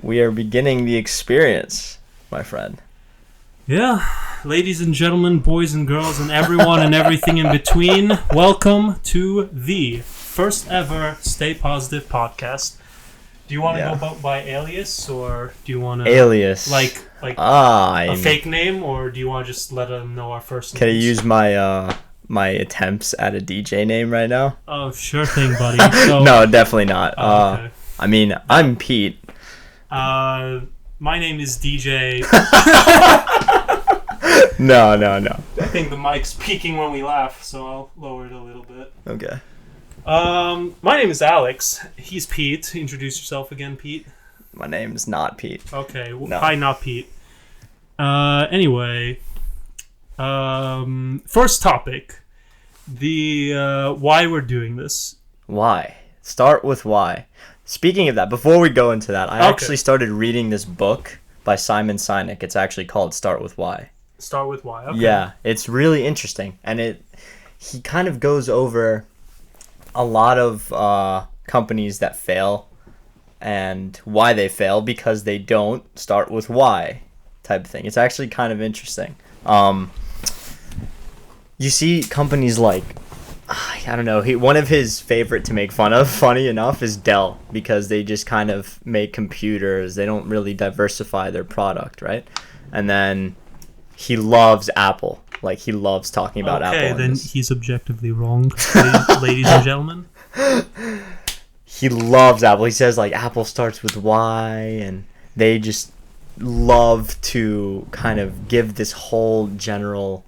We are beginning the experience, my friend. Yeah, ladies and gentlemen, boys and girls, and everyone and everything in between, welcome to the first ever Stay Positive podcast. Do you want to go by alias, or do you want to... Alias. Like a fake name, or do you want to just let them know our first name? Can I use my attempts at a DJ name right now? Oh, sure thing, buddy. So, no, definitely not. Okay. I mean, I'm Pete. My name is DJ. No. I think the mic's peaking when we laugh, so I'll lower it a little bit. Okay. My name is Alex. He's Pete. Introduce yourself again, Pete. My name's not Pete. Okay. Well, no. Hi, not Pete. Anyway, first topic. The why we're doing this. Why? Start with why. Speaking of that, before we go into that, I actually started reading this book by Simon Sinek. It's actually called Start With Why. Start with why. Okay. Yeah, it's really interesting, and he kind of goes over a lot of companies that fail and why they fail because they don't start with why type of thing. It's actually kind of interesting. You see companies like, I don't know, one of his favorite to make fun of, funny enough, is Dell, because they just kind of make computers. They don't really diversify their product, right? And then he loves Apple. Like, he loves talking about Apple. Okay, then he's objectively wrong, ladies and gentlemen. He loves Apple. He says, like, Apple starts with Y, and they just love to kind of give this whole general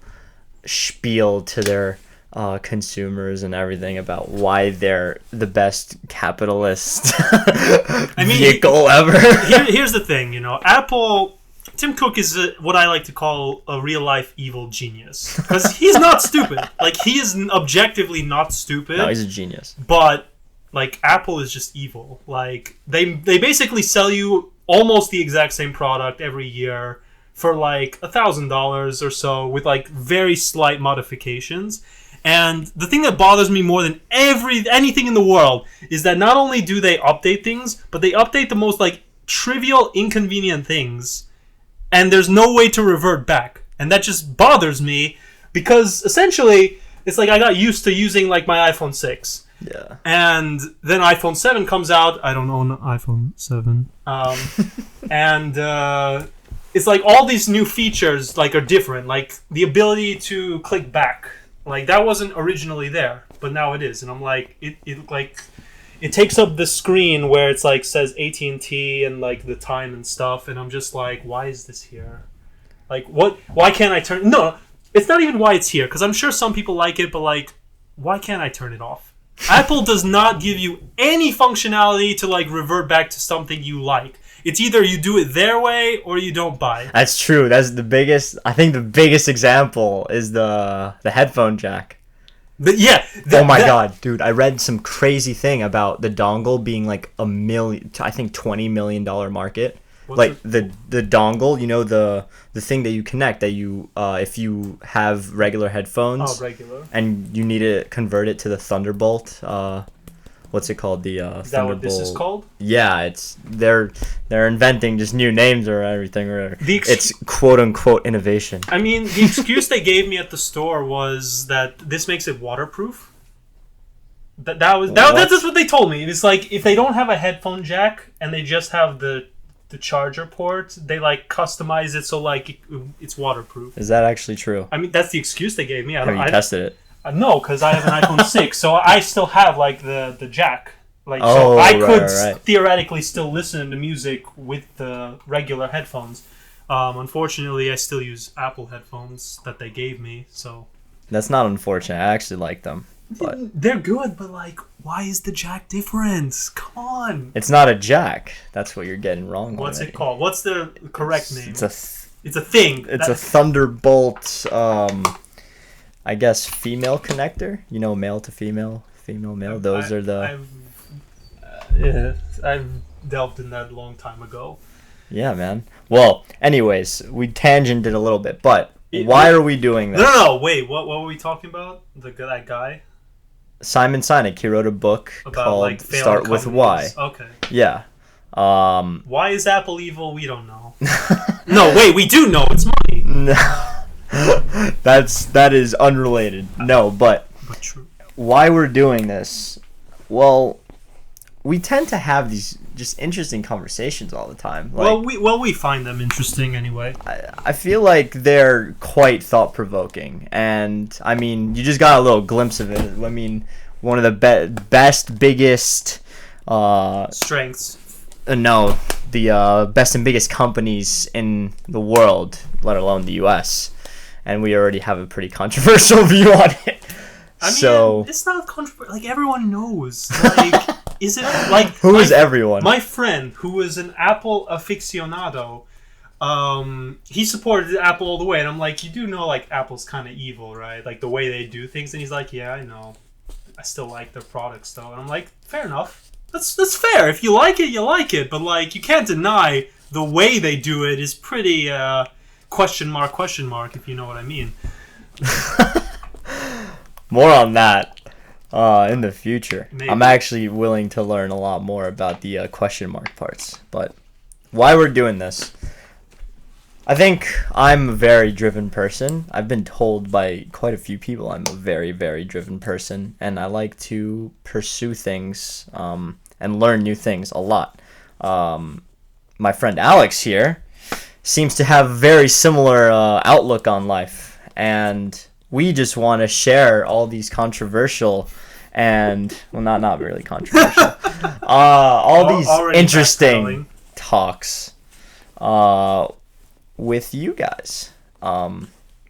spiel to their consumers and everything about why they're the best capitalist vehicle ever. Here's the thing, Apple... Tim Cook is what I like to call a real-life evil genius. Because he's not stupid. Like, he is objectively not stupid. No, he's a genius. But, like, Apple is just evil. Like, they basically sell you almost the exact same product every year for, like, $1,000 or so with, like, very slight modifications. And the thing that bothers me more than anything in the world is that not only do they update things, but they update the most, like, trivial, inconvenient things. And there's no way to revert back. And that just bothers me because essentially it's like I got used to using like my iPhone 6. Yeah. And then iPhone 7 comes out. I don't own an iPhone 7. And it's like all these new features like are different. Like the ability to click back. Like that wasn't originally there, but now it is. And I'm like it takes up the screen where it's like says AT&T and like the time and stuff, and I'm just like, why is this here? Like, what? Why can't I turn? No, it's not even why it's here, because I'm sure some people like it, but like, why can't I turn it off? Apple does not give you any functionality to like revert back to something you like. It's either you do it their way or you don't buy. That's true. That's the biggest. I think the biggest example is the headphone jack. Oh my god, dude! I read some crazy thing about the dongle being like $20 million market. The dongle, the thing that you connect that you if you have regular headphones. Oh, regular. And you need to convert it to the Thunderbolt. What's it called? The Thunderbolt. Is that what this is called? Yeah, they're inventing just new names or everything. It's quote unquote innovation. I mean, the excuse they gave me at the store was that this makes it waterproof. That's what they told me. It's like if they don't have a headphone jack and they just have the charger port, they like customize it so like it's waterproof. Is that actually true? I mean, that's the excuse they gave me. Have you tested it? No, because I have an iPhone 6, so I still have like the jack. Like, so I could theoretically still listen to music with the regular headphones. Unfortunately, I still use Apple headphones that they gave me. So that's not unfortunate. I actually like them. But they're good, but like, why is the jack different? Come on. It's not a jack. That's what you're getting wrong. What's it called? What's the correct name? It's a thing. It's a Thunderbolt. I guess female connector. Male to female, female male. Those are the. I've delved in that a long time ago. Yeah, man. Well, anyways, we tangented a little bit, but why are we doing this? No. Wait, what were we talking about? That guy. Simon Sinek. He wrote a book called like "Start with Why." Okay. Yeah. Why is Apple evil? We don't know. No, wait, we do know. It's money. No. that is unrelated. No, but true. Why we're doing this? Well, we tend to have these just interesting conversations all the time. Like, we find them interesting anyway. I feel like they're quite thought-provoking, and I mean, you just got a little glimpse of it. I mean, one of the biggest strengths. No, the best and biggest companies in the world, let alone the U.S., and we already have a pretty controversial view on it. I mean, it's not controversial. Like, everyone knows. Like, is it like who is everyone? My friend, who was an Apple aficionado, he supported Apple all the way, and I'm like, you do know, like, Apple's kind of evil, right? Like, the way they do things, and he's like, yeah, I know. I still like their products, though. And I'm like, fair enough. That's fair. If you like it, you like it. But, like, you can't deny the way they do it is pretty question mark, if you know what I mean. More on that in the future. Maybe. I'm actually willing to learn a lot more about the question mark parts. But why we're doing this, I think I'm a very driven person. I've been told by quite a few people I'm a very, very driven person. And I like to pursue things and learn new things a lot. My friend Alex here seems to have a very similar outlook on life. And we just want to share all these controversial and, well, not really controversial, all these interesting talks with you guys. And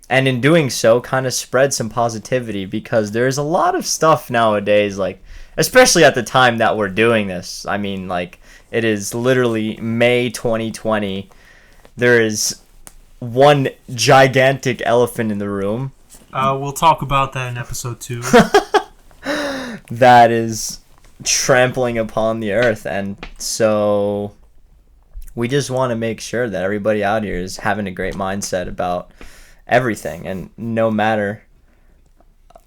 in doing so, kind of spread some positivity, because there's a lot of stuff nowadays, like, especially at the time that we're doing this. I mean, like, it is literally May 2020. There is one gigantic elephant in the room. We'll talk about that in episode 2. That is trampling upon the earth, and so we just want to make sure that everybody out here is having a great mindset about everything, and no matter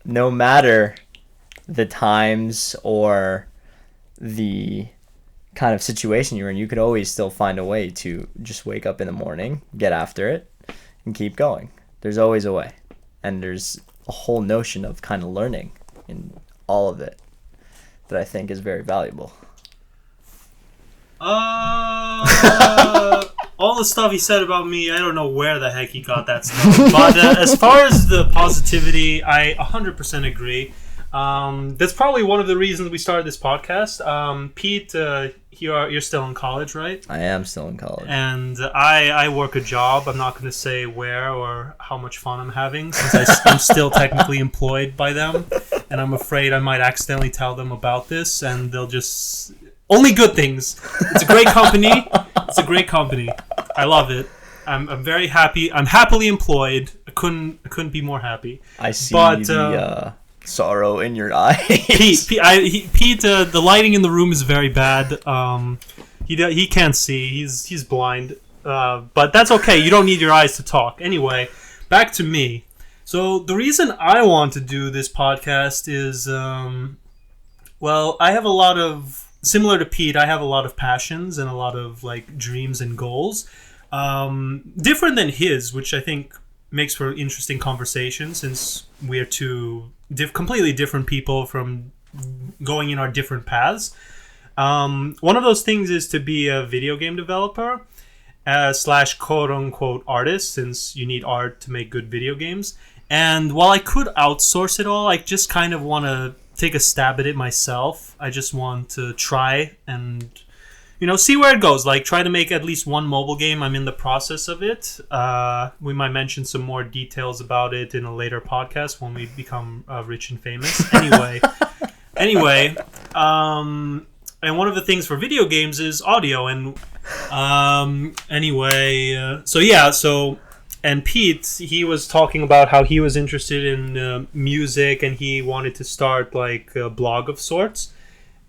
the times or the kind of situation you're in, you could always still find a way to just wake up in the morning, get after it, and keep going. There's always a way. And there's a whole notion of kind of learning in all of it that I think is very valuable. All the stuff he said about me, I don't know where the heck he got that stuff. But as far as the positivity, I 100% agree. That's probably one of the reasons we started this podcast. Pete, you're still in college, right? I am still in college. And I work a job. I'm not going to say where or how much fun I'm having, since I'm still technically employed by them. And I'm afraid I might accidentally tell them about this, and they'll just... Only good things. It's a great company. I love it. I'm very happy. I'm happily employed. I couldn't be more happy. I see the sorrow in your eyes. Pete, the lighting in the room is very bad. He can't see. He's blind. But that's okay. You don't need your eyes to talk. Anyway, back to me. So the reason I want to do this podcast is, well, I have a lot of... Similar to Pete, I have a lot of passions and a lot of, like, dreams and goals. Different than his, which I think makes for interesting conversation, since we're two completely different people from going in our different paths. One of those things is to be a video game developer / quote-unquote artist, since you need art to make good video games. And while I could outsource it all, I just kind of want to take a stab at it myself. I just want to try and, see where it goes. Like, try to make at least one mobile game. I'm in the process of it. We might mention some more details about it in a later podcast when we become rich and famous. Anyway, and one of the things for video games is audio. And and Pete, he was talking about how he was interested in music, and he wanted to start, like, a blog of sorts,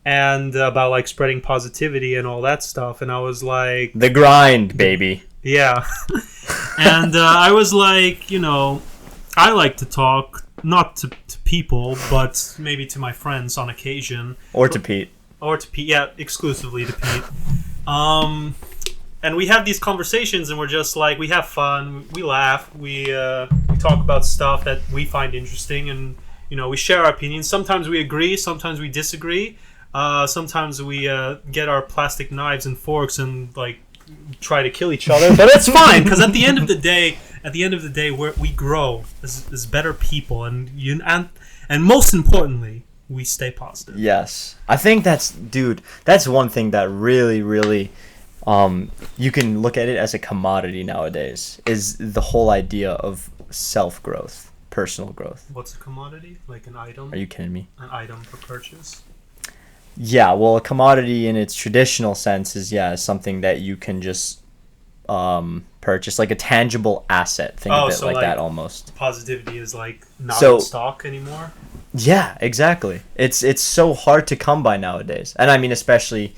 and about, like, spreading positivity and all that stuff. And I was like... The grind, baby. Yeah. And I was like, I like to talk, not to people, but maybe to my friends on occasion. Or to Pete. Yeah, exclusively to Pete. And we have these conversations, and we're just like, we have fun, we laugh, we talk about stuff that we find interesting, and we share our opinions. Sometimes we agree, sometimes we disagree. Sometimes we get our plastic knives and forks and like try to kill each other, but it's fine because at the end of the day, we grow as better people, and most importantly, we stay positive. Yes, I think that's one thing that really, really, you can look at it as a commodity nowadays, is the whole idea of self-growth, personal growth. What's a commodity? Like an item? Are you kidding me? An item for purchase? Yeah, well, a commodity in its traditional sense is something that you can just purchase, like a tangible asset. Think of it like that almost. Positivity is like not in stock anymore. Yeah, exactly. It's so hard to come by nowadays, and I mean especially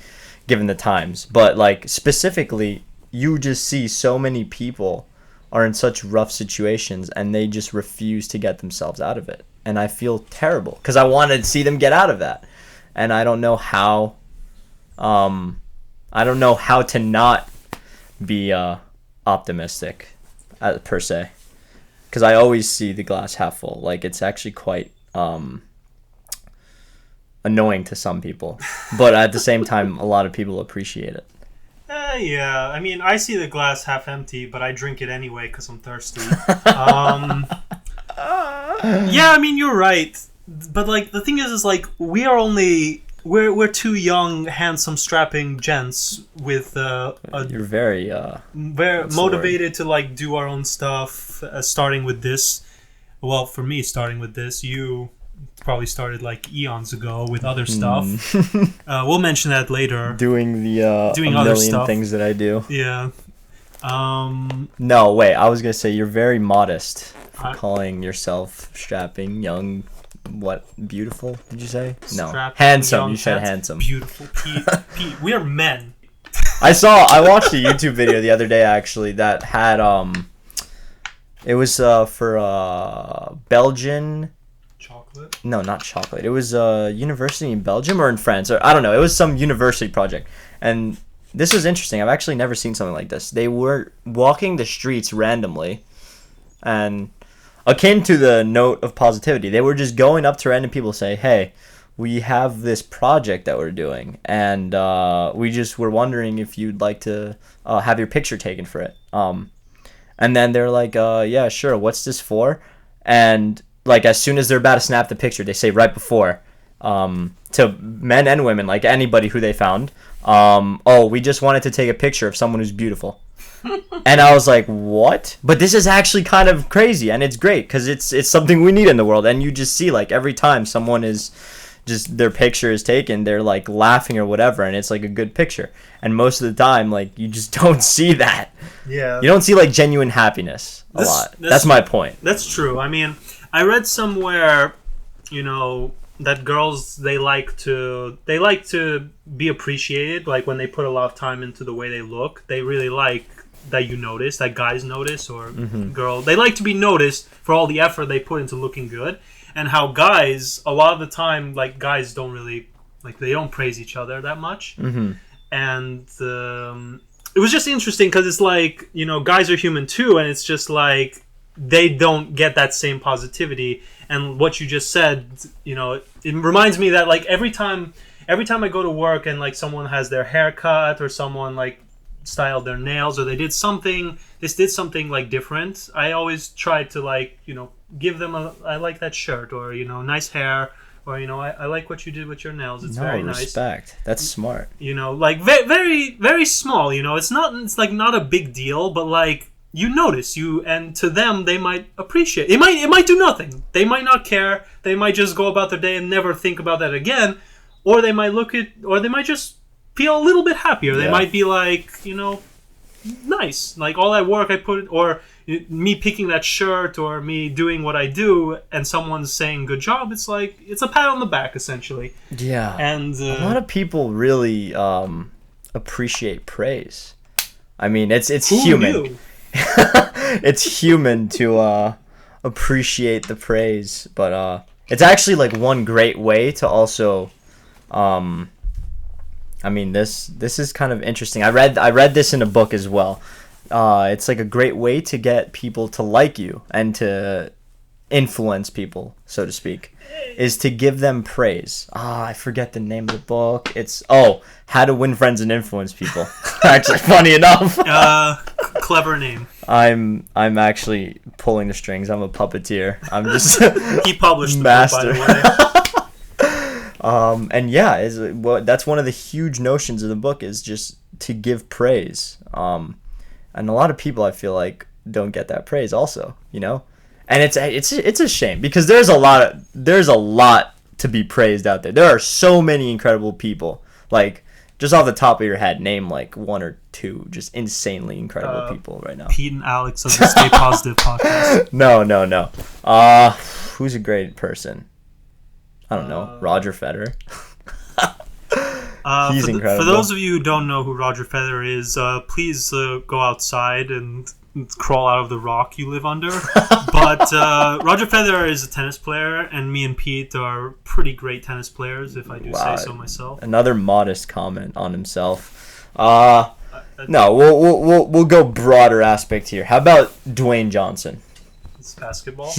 given the times. But like specifically, you just see so many people are in such rough situations, and they just refuse to get themselves out of it, and I feel terrible because I want to see them get out of that. And I don't know how. I don't know how to not be optimistic, per se, because I always see the glass half full. Like it's actually quite annoying to some people, but at the same time, a lot of people appreciate it. Yeah, I mean, I see the glass half empty, but I drink it anyway because I'm thirsty. Yeah, I mean, you're right. But like the thing is like we're two young, handsome, strapping gents with you're very motivated to like do our own stuff. Starting with this, well, for me, starting with this, you probably started like eons ago with other stuff. We'll mention that later. Doing a other million stuff. Things that I do. Yeah. No, wait. I was gonna say you're very modest for calling yourself strapping, young. What, beautiful? Did you say? No, handsome. You said handsome. Beautiful, Pete. We are men. I watched a YouTube video the other day actually that had it was for Belgian. Chocolate? No, not chocolate. It was a university in Belgium or in France, or I don't know. It was some university project, and this was interesting. I've actually never seen something like this. They were walking the streets randomly, and akin to the note of positivity, they were just going up to random people, say, "Hey, we have this project that we're doing, and we just were wondering if you'd like to have your picture taken for it." And then they're like, "Yeah, sure. What's this for?" And like as soon as they're about to snap the picture, they say right before, to men and women, like anybody who they found, "Oh, we just wanted to take a picture of someone who's beautiful." And I was like, what? But this is actually kind of crazy, and it's great because it's something we need in the world. And you just see like every time someone is just their picture is taken, they're like laughing or whatever, and it's like a good picture. And most of the time, like you just don't see that. Yeah. You don't see like genuine happiness a lot. That's my point. That's true. I mean, I read somewhere, that girls they like to be appreciated. Like when they put a lot of time into the way they look, they really like that you notice, that guys notice, or girl, they like to be noticed for all the effort they put into looking good. And how guys, a lot of the time, like guys don't really they don't praise each other that much. And it was just interesting because it's like guys are human too, and it's just like they don't get that same positivity. And what you just said, it reminds me that like every time I go to work and like someone has their hair cut, or someone like styled their nails, or they did something like different, I always try to like give them I like that shirt, or nice hair, or I like what you did with your nails. It's very nice. Respect. That's smart. Like very very small. It's like not a big deal, but like you notice and to them they might appreciate. It might do nothing. They might not care. They might just go about their day and never think about that again, or they might or they might just feel a little bit happier. They might be like, nice. Like all that work I put, or me picking that shirt, or me doing what I do, and someone's saying good job. It's like it's a pat on the back essentially. Yeah. And a lot of people really appreciate praise. I mean, it's human. Knew? It's human to appreciate the praise, but it's actually like one great way to also I mean, this is kind of interesting. I read this in a book as well. It's like a great way to get people to like you and to influence people, so to speak, is to give them praise. I forget the name of the book. It's How to Win Friends and Influence People. Actually, funny enough. Clever name. I'm actually pulling the strings. I'm a puppeteer. I'm just he published the master. book, by the way. And yeah, that's one of the huge notions of the book is just to give praise. And a lot of people I feel like don't get that praise also, you know? And it's a shame because there's a lot to be praised out there. There are so many incredible people. Like, just off the top of your head, name like one or two just insanely incredible people right now. Pete and Alex of the Stay Positive podcast. No. Who's a great person? I don't know. Roger Federer. He's incredible. For those of you who don't know who Roger Federer is, please go outside and crawl out of the rock you live under. But Roger Federer is a tennis player, and me and Pete are pretty great tennis players, if I do say so myself. Another modest comment on himself. No, we'll go broader aspect here. How about Dwayne Johnson? It's basketball.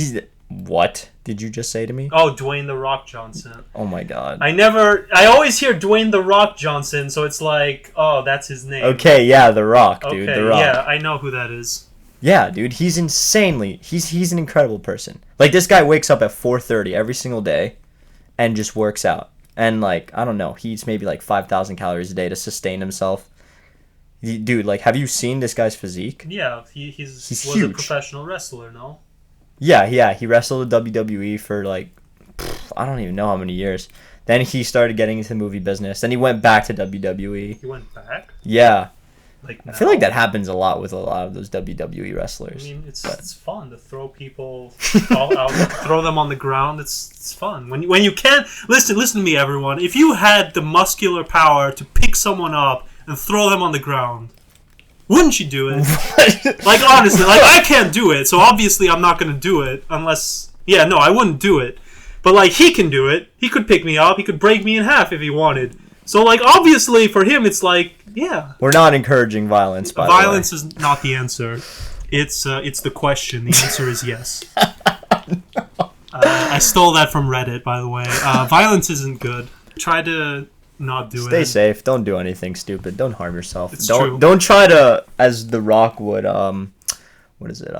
What did you just say to me? Oh, Dwayne The Rock Johnson. Oh my God. I always hear Dwayne The Rock Johnson, so it's like, oh, that's his name. Okay, yeah, The Rock, dude. Okay, The Rock. yeah, I know who that is. Yeah, dude, he's insanely. He's an incredible person. Like, this guy wakes up at 4:30 every single day and just works out. And like, I don't know, he eats maybe like 5,000 calories a day to sustain himself. Dude, like, have you seen this guy's physique? Yeah, he was huge. A professional wrestler, no? Yeah, he wrestled at WWE for like, I don't even know how many years. Then he started getting into the movie business. Then he went back to WWE. He went back? Yeah. Like now? I feel like that happens a lot with a lot of those WWE wrestlers. I mean, it's fun to throw people all out, throw them on the ground. It's fun. When you can, listen to me, everyone. If you had the muscular power to pick someone up and throw them on the ground, wouldn't you do it? Like, honestly, like, I can't do it, so obviously I'm not going to do it unless... Yeah, no, I wouldn't do it. But, like, he can do it. He could pick me up. He could break me in half if he wanted. So, like, obviously, for him, it's like, yeah. We're not encouraging violence, by the way. Violence is not the answer. It's the question. The answer is yes. No. I stole that from Reddit, by the way. Violence isn't good. Try to... not do it. Stay safe. Don't do anything stupid. Don't harm yourself. It's true. Don't try to, as The Rock would, what is it?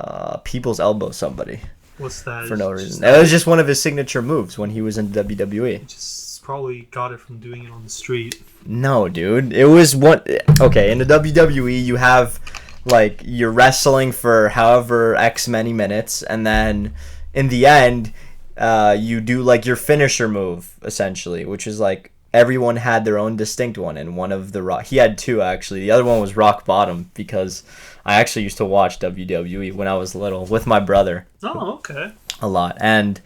People's elbow somebody. What's that? For no reason. That was just one of his signature moves when he was in WWE. Just probably got it from doing it on the street. No, dude. It was one. Okay, in the WWE, you have like you're wrestling for however X many minutes, and then in the end, you do like your finisher move essentially, which is like. Everyone had their own distinct one, and one of the Rock... He had two, actually. The other one was Rock Bottom, because I actually used to watch WWE when I was little with my brother. Oh, okay. A lot. And,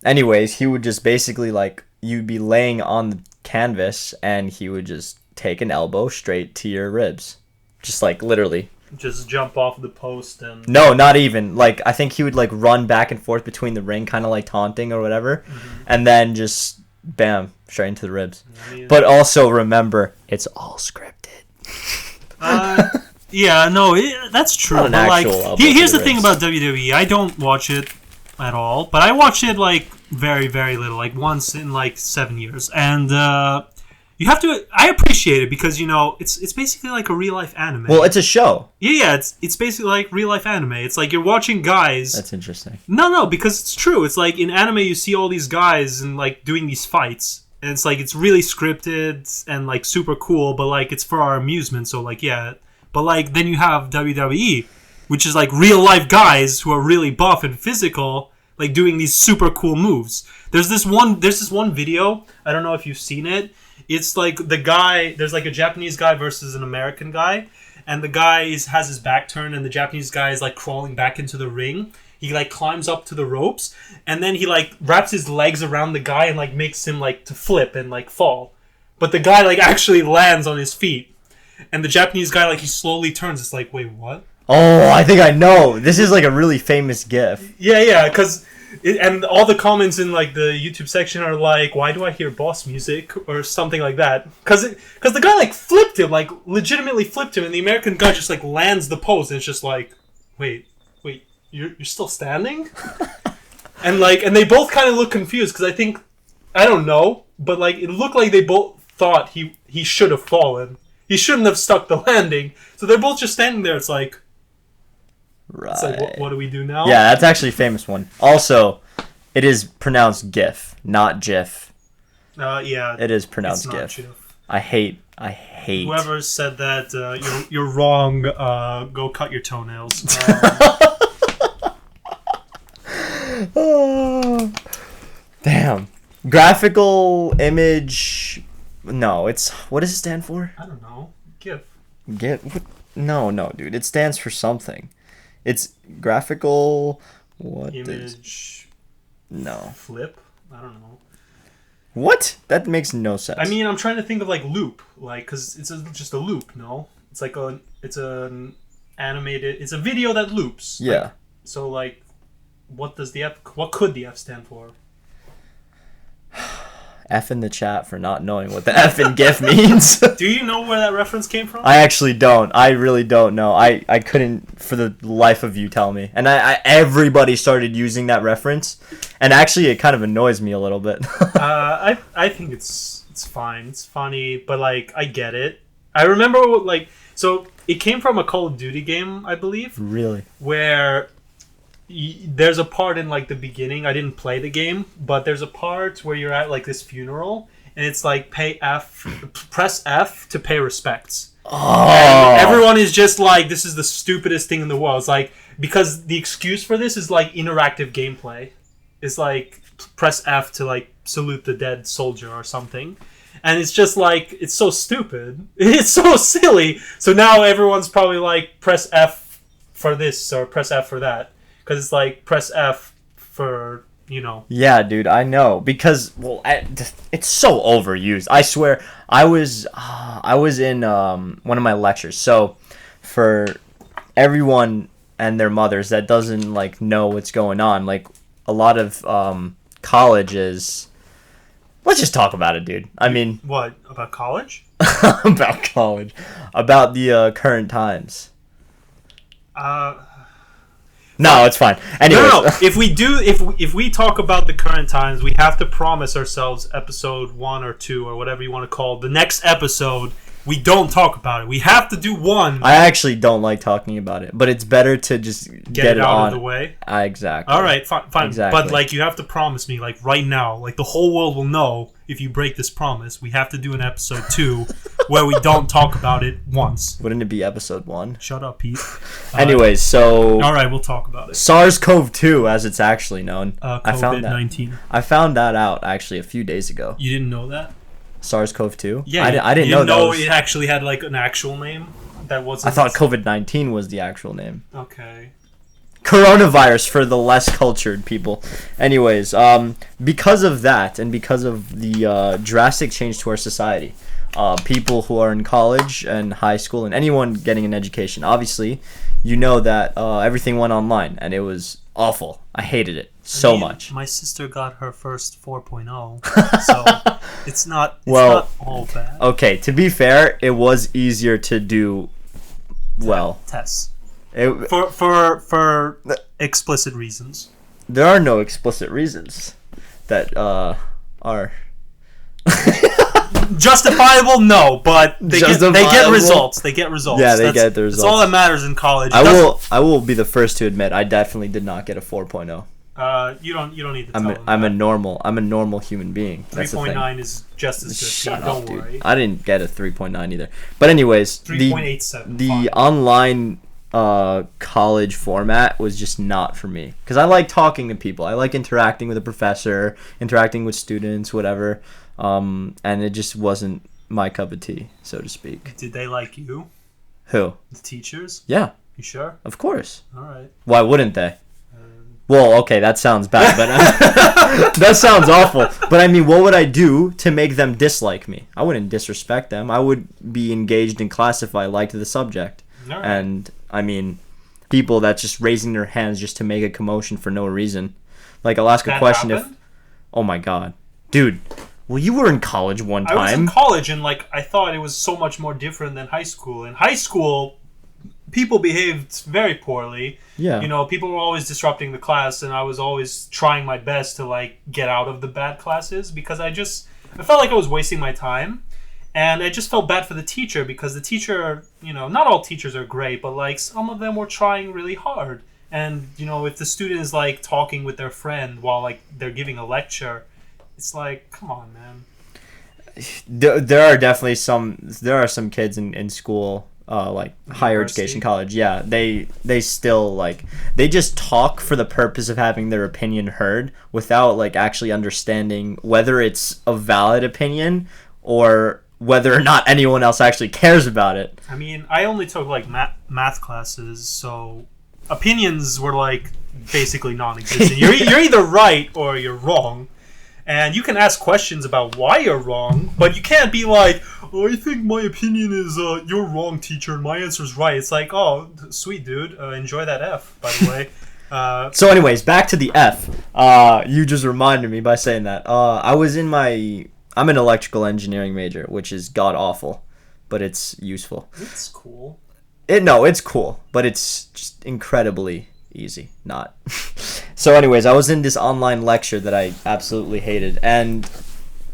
anyways, he would just basically, like... You'd be laying on the canvas, and he would just take an elbow straight to your ribs. Just, like, literally. Just jump off the post and... No, not even. Like, I think he would, like, run back and forth between the ring, kind of like taunting or whatever. Mm-hmm. And then just... Bam, straight into the ribs. But also remember, it's all scripted. Yeah, no, that's true. But like, here's the thing about WWE. I don't watch it at all, but I watch it like very, very little, like once in like 7 years. And you have to. I appreciate it because you know it's basically like a real life anime. Well, it's a show. Yeah, it's basically like real life anime. It's like you're watching guys. That's interesting. No, because it's true. It's like in anime you see all these guys and like doing these fights, and it's like it's really scripted and like super cool, but like it's for our amusement. So like yeah, but like then you have WWE, which is like real life guys who are really buff and physical, like doing these super cool moves. There's this one video. I don't know if you've seen it. It's like the guy, there's like a Japanese guy versus an American guy, and the guy has his back turned, and the Japanese guy is like crawling back into the ring. He like climbs up to the ropes, and then he like wraps his legs around the guy and like makes him like to flip and like fall. But the guy like actually lands on his feet, and the Japanese guy like he slowly turns. It's like, wait, what? Oh, I think I know. This is like a really famous GIF. Yeah, because And all the comments in like the YouTube section are like, "Why do I hear boss music?" or something like that. Because the guy like flipped him, like legitimately flipped him, and the American guy just like lands the pose, and it's just like, wait, you're still standing? and they both kind of look confused because I don't know, but like it looked like they both thought he should have fallen. He shouldn't have stuck the landing. So they're both just standing there. It's like. Right. It's like, what do we do now? Yeah, that's actually a famous one. Also, it is pronounced GIF, not GIF. Yeah. It is pronounced it's not GIF. GIF. I hate. Whoever said that, you're wrong. Go cut your toenails. Oh, damn. Graphical image. No, what does it stand for? I don't know. GIF. GIF? No, dude. It stands for something. It's graphical. What image? No. Flip? I don't know. What? That makes no sense. I mean, I'm trying to think of like loop, like because it's just a loop. No, it's like it's an animated. It's a video that loops. Yeah. Like, so like, what could the F stand for? F in the chat for not knowing what the F in GIF means. Do you know where that reference came from? I actually don't. I really don't know. I couldn't for the life of you tell me. And everybody started using that reference, and actually it kind of annoys me a little bit. I think it's fine. It's funny, but like I get it. I remember so it came from a Call of Duty game, I believe. Really? Where there's a part in like the beginning. I didn't play the game, but there's a part where you're at like this funeral, and it's like press F to pay respects. Oh. And everyone is just like, this is the stupidest thing in the world. It's like, because the excuse for this is like interactive gameplay. It's like press F to like salute the dead soldier or something. And it's just like, it's so stupid. It's so silly. So now everyone's probably like, press F for this or press F for that. Because it's like, press F for, Yeah, dude, I know. Because, it's so overused. I swear, I was in one of my lectures. So, for everyone and their mothers that doesn't, like, know what's going on, like, a lot of colleges... Let's just talk about it, dude. I mean... What? About college? About college. About the current times. No, it's fine. Anyways. No. If we talk about the current times, we have to promise ourselves episode 1 or 2 or whatever you want to call it, the next episode, we don't talk about it. We have to do one. I actually don't like talking about it, but it's better to just get it out on of the way. Exactly. All right, fine. Exactly. But like, you have to promise me, like right now, like the whole world will know if you break this promise. We have to do an episode 2 where we don't talk about it once. Wouldn't it be episode 1? Shut up, Pete. Anyways, so all right, we'll talk about it. SARS-CoV-2, as it's actually known. COVID-19. I found that out actually a few days ago. You didn't know that? SARS-CoV-2? Yeah, I didn't know it actually had like an actual name. That wasn't. I thought COVID-19 was the actual name. Okay. Coronavirus for the less cultured people. Anyways, because of that and because of the drastic change to our society, people who are in college and high school and anyone getting an education, obviously, you know that everything went online and it was awful. I hated it so much. My sister got her first 4.0, so it's not all bad. Okay, to be fair, it was easier to do tests. For explicit reasons. There are no explicit reasons that are justifiable. No, but they get results. They get results. Yeah, they get the results. That's all that matters in college. I will be the first to admit I definitely did not get a 4.0. You don't need to tell them I'm a normal human being. 3.9 is just as good. Shut up, don't dude. worry. I didn't get a 3.9 either. But anyways, 3.87. The online college format was just not for me because I like talking to people. I like interacting with a professor, interacting with students, whatever. And it just wasn't my cup of tea, so to speak. Did they like you? Who? The teachers? Yeah. You sure? Of course. All right. Why wouldn't they? Well, okay, that sounds bad, but that sounds awful. But I mean, what would I do to make them dislike me? I wouldn't disrespect them. I would be engaged in class if I liked the subject. All right. And I mean, people that's just raising their hands just to make a commotion for no reason. Like, I'll ask a That question happened? if... Oh my god. Dude, well, you were in college one time. I was in college, and like I thought it was so much more different than high school. In high school, people behaved very poorly. Yeah. You know, people were always disrupting the class, and I was always trying my best to like get out of the bad classes because I felt like I was wasting my time, and I just felt bad for the teacher because the teacher, you know, not all teachers are great, but like some of them were trying really hard. And you know, if the student is like talking with their friend while like they're giving a lecture, it's like, come on, man. There are definitely some kids in school, like higher University. education, college. Yeah, they still like they just talk for the purpose of having their opinion heard without like actually understanding whether it's a valid opinion or whether or not anyone else actually cares about it. I mean, I only took like math classes, so opinions were like basically non-existent. You're either right or you're wrong. And you can ask questions about why you're wrong, but you can't be like, oh, I think my opinion is you're wrong, teacher, and my answer's right. It's like, oh, sweet, dude. Enjoy that F, by the way. So anyways, back to the F. You just reminded me by saying that. I'm an electrical engineering major, which is god-awful, but it's useful. It's cool. It's cool, but it's just incredibly easy. Not. So anyways, I was in this online lecture that I absolutely hated, and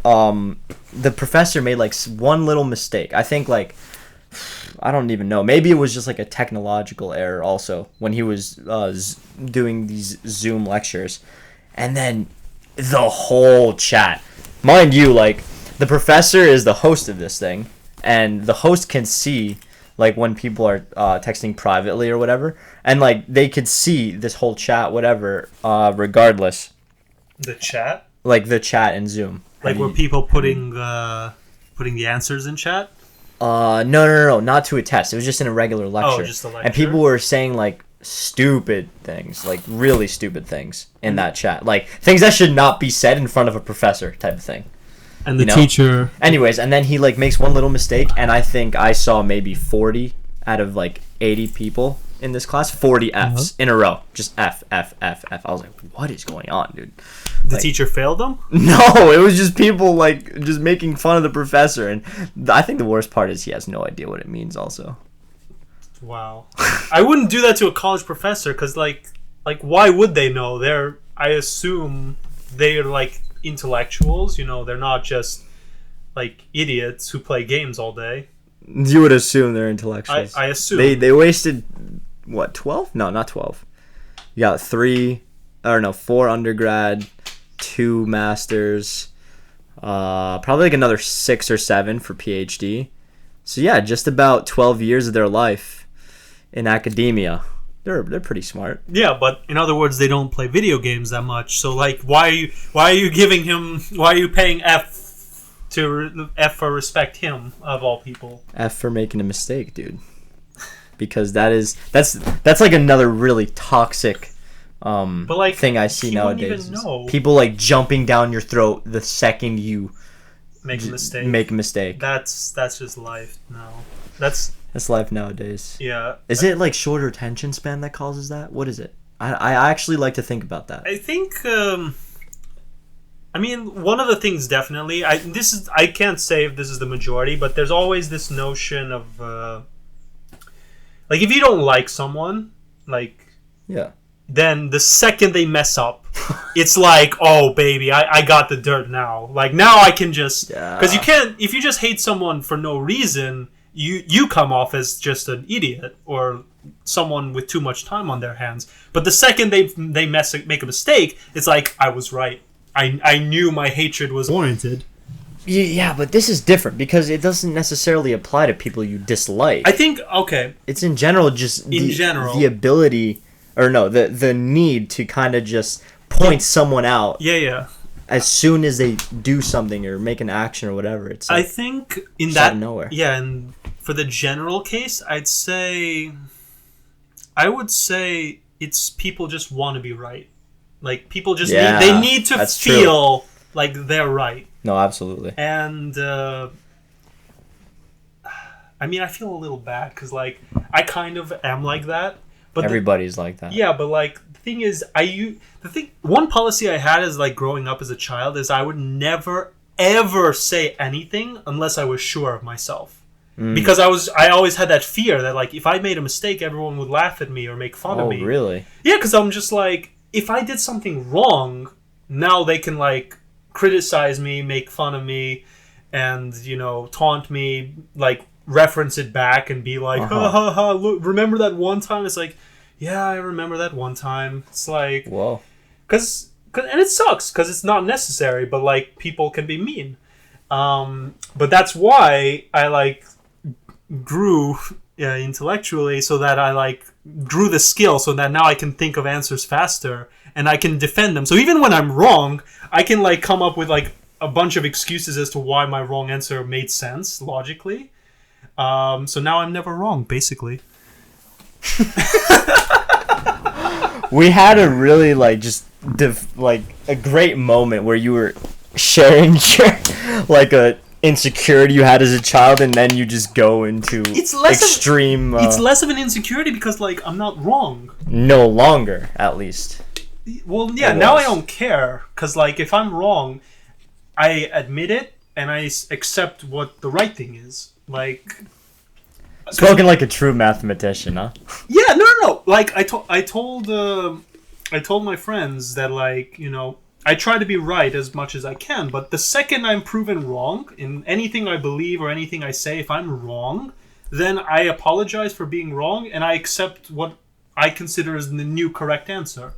the professor made like one little mistake. I think like I don't even know. Maybe it was just like a technological error also when he was doing these Zoom lectures, and then the whole chat, mind you, like the professor is the host of this thing, and the host can see like when people are texting privately or whatever, and like they could see this whole chat, whatever, regardless. The chat? Like the chat in Zoom. Like were people putting the answers in chat? No, not to a test. It was just in a regular lecture. Oh, just a lecture. And people were saying like stupid things, like really stupid things in that chat, like things that should not be said in front of a professor, type of thing. And the teacher... Anyways, and then he like makes one little mistake, and I think I saw maybe 40 out of like 80 people in this class, 40 Fs in a row. Just F, F, F, F. I was like, what is going on, dude? The teacher failed them? No, it was just people like just making fun of the professor, and I think the worst part is he has no idea what it means also. Wow. I wouldn't do that to a college professor, because like why would they know? I assume they're like intellectuals, you know, they're not just like idiots who play games all day. You would assume they're intellectuals. I assume. They wasted, what, 12? No, not 12. You got 4 undergrad, 2 masters, probably like another 6 or 7 for PhD. So yeah, just about 12 years of their life in academia. They're pretty smart. Yeah, but in other words, they don't play video games that much. So like, why are you paying F for respect him of all people? F for making a mistake, dude. Because that's like another really toxic but like, thing I see nowadays. Even know. People like jumping down your throat the second you make a mistake. That's just life now. That's life nowadays. Yeah. Is it like shorter attention span that causes that? What is it? I actually like to think about that. I think I mean, one of the things definitely I can't say if this is the majority, but there's always this notion of like if you don't like someone, like yeah, then the second they mess up, it's like, oh baby, I got the dirt now. Like now I can just, because you can't, if you just hate someone for no reason, you come off as just an idiot or someone with too much time on their hands. But the second they make a mistake, it's like, I was right. I knew my hatred was warranted. Yeah, but this is different because it doesn't necessarily apply to people you dislike. I think, okay. It's in general just the ability, or no, the need to kind of just point someone out. Yeah. As soon as they do something or make an action or whatever, it's like, I think in out that of nowhere. Yeah, and for the general case, I would say it's people just want to be right. Like people just need to feel like they're right. No, absolutely. And I mean, I feel a little bad because like I kind of am like that. But everybody's like that. Yeah, but like thing is, one policy I had is like growing up as a child is I would never ever say anything unless I was sure of myself. Because I always had that fear that like if I made a mistake, everyone would laugh at me or make fun of me. Oh, really? Yeah, because I'm just like, if I did something wrong, now they can like criticize me, make fun of me, and taunt me, like reference it back and be like, ha ha ha, look, remember that one time? It's like, yeah, I remember that one time. It's like, whoa, and it sucks because it's not necessary, but like people can be mean. But that's why I like grew intellectually, so that I like grew the skill, so that now I can think of answers faster and I can defend them. So even when I'm wrong, I can like come up with like a bunch of excuses as to why my wrong answer made sense logically. So now I'm never wrong, basically. We had a really like just like a great moment where you were sharing your like a insecurity you had as a child, and then you just go into extreme. It's less of an insecurity because like I'm not wrong. No longer, at least. Well, yeah. Now I don't care because like if I'm wrong, I admit it and I accept what the right thing is. Like. Spoken like a true mathematician, huh? Yeah, no. Like I told my friends that like I try to be right as much as I can, but the second I'm proven wrong in anything I believe or anything I say, if I'm wrong, then I apologize for being wrong and I accept what I consider as the new correct answer.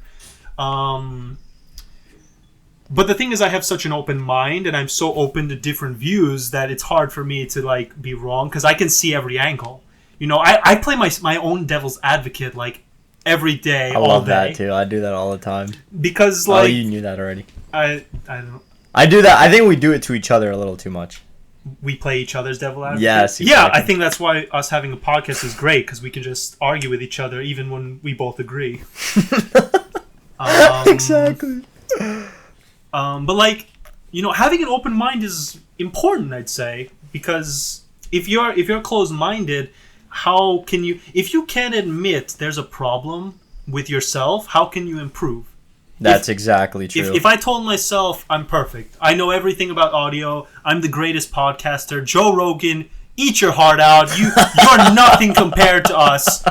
But the thing is, I have such an open mind and I'm so open to different views that it's hard for me to like be wrong because I can see every angle. I play my own devil's advocate like every day. I love that too. I do that all the time. Because like, oh, you knew that already. I don't. I do that. I think we do it to each other a little too much. We play each other's devil advocate. Yes. Exactly. Yeah, I think that's why us having a podcast is great because we can just argue with each other even when we both agree. Exactly. But like, having an open mind is important, I'd say, because if you're closed-minded, how can you? If you can't admit there's a problem with yourself, how can you improve? That's exactly true. If I told myself I'm perfect, I know everything about audio, I'm the greatest podcaster, Joe Rogan, eat your heart out, you're nothing compared to us,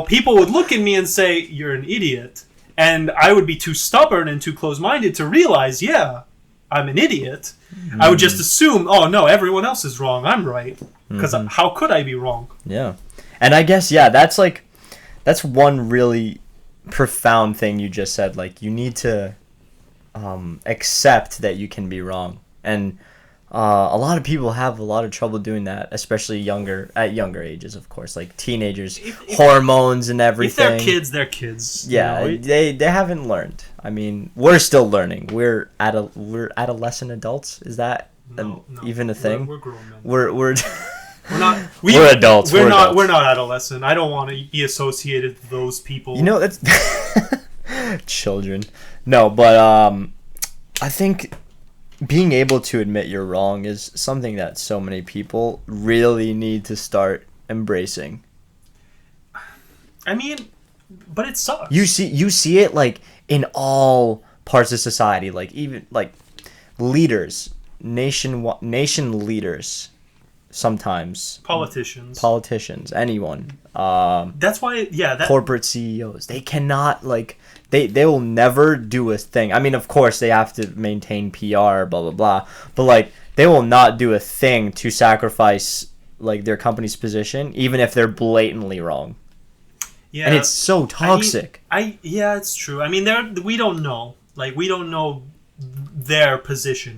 people would look at me and say, you're an idiot. And I would be too stubborn and too close-minded to realize, yeah, I'm an idiot. Mm. I would just assume, oh no, everyone else is wrong, I'm right. Because how could I be wrong? Yeah. And I guess, that's one really profound thing you just said. Like, you need to accept that you can be wrong. And a lot of people have a lot of trouble doing that, especially at younger ages, of course, like teenagers, hormones and everything. If they're kids, they're kids. Yeah, they haven't learned. I mean, we're still learning. We're adolescent adults. Is that even a thing? We're grown men. We're not. We're adults. We're not adolescent. I don't want to be associated with those people. That's children. No, but I think being able to admit you're wrong is something that so many people really need to start embracing. I mean, but it sucks. You see it like in all parts of society, like even like leaders, nation leaders. Sometimes politicians, anyone. That's why, corporate CEOs, they cannot they will never do a thing. I mean, of course, they have to maintain PR, blah blah blah, but they will not do a thing to sacrifice their company's position, even if they're blatantly wrong. Yeah, and it's so toxic. It's true. I mean, we don't know. We don't know their position,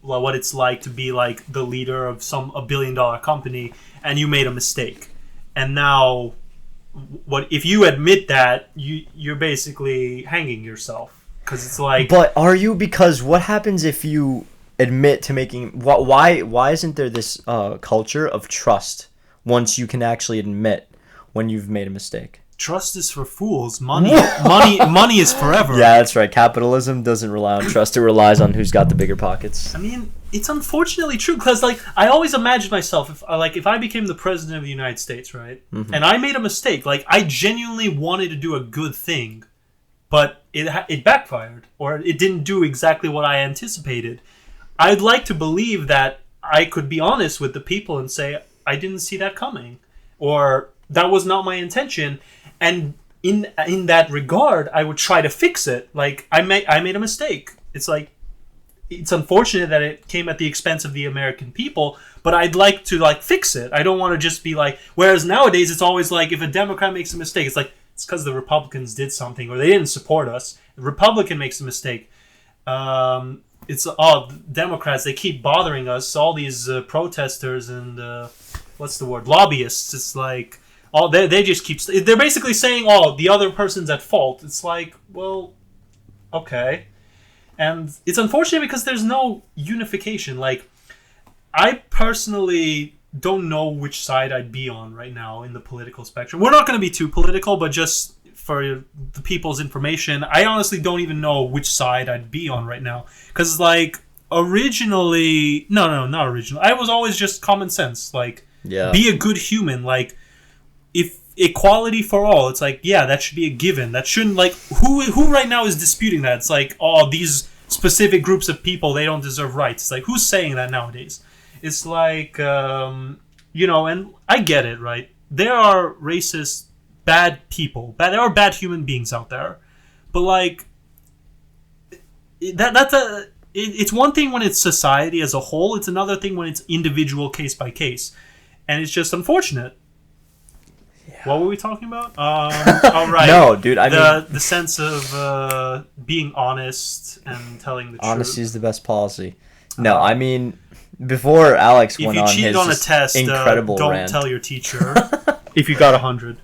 what it's like to be the leader of $1 billion company and you made a mistake, and now what if you admit that you're basically hanging yourself because it's but are you? Because what happens if you admit to making why isn't there this culture of trust once you can actually admit when you've made a mistake? Trust is for fools. Money is forever. Yeah, that's right. Capitalism doesn't rely on trust. It relies on who's got the bigger pockets. I mean, it's unfortunately true because, I always imagine myself if I became the president of the United States, right? Mm-hmm. And I made a mistake. I genuinely wanted to do a good thing, but it backfired, or it didn't do exactly what I anticipated. I'd like to believe that I could be honest with the people and say, I didn't see that coming, or that was not my intention, and in that regard, I would try to fix it. Like, I made a mistake. It's like, it's unfortunate that it came at the expense of the American people, but I'd like to like fix it. I don't want to just be like, whereas nowadays it's always like, if a Democrat makes a mistake, it's like, it's because the Republicans did something, or they didn't support us. The Republican makes a mistake. It's Democrats, they keep bothering us, all these protesters and what's the word, lobbyists. It's like, they just keep, they're basically saying, the other person's at fault. It's like, well, okay. And it's unfortunate because there's no unification. Like, I personally don't know which side I'd be on right now in the political spectrum. We're not going to be too political, but just for the people's information, I honestly don't even know which side I'd be on right now. Because, like, originally... No, not originally. I was always just common sense. Like, be a good human. Like, if equality for all, it's like, yeah, that should be a given. That shouldn't, like... Who right now is disputing that? It's like, these specific groups of people, they don't deserve rights. It's like, who's saying that nowadays? It's like, and I get it, right? There are racist, bad people. There are bad human beings out there. But, like, it's one thing when it's society as a whole. It's another thing when it's individual case by case. And it's just unfortunate. Yeah. What were we talking about? All right. No, dude, the sense of being honest and telling the truth. Honesty is the best policy. No, I mean... Before Alex went on his cheated on a test, incredible don't rant. Tell your teacher. If you got 100.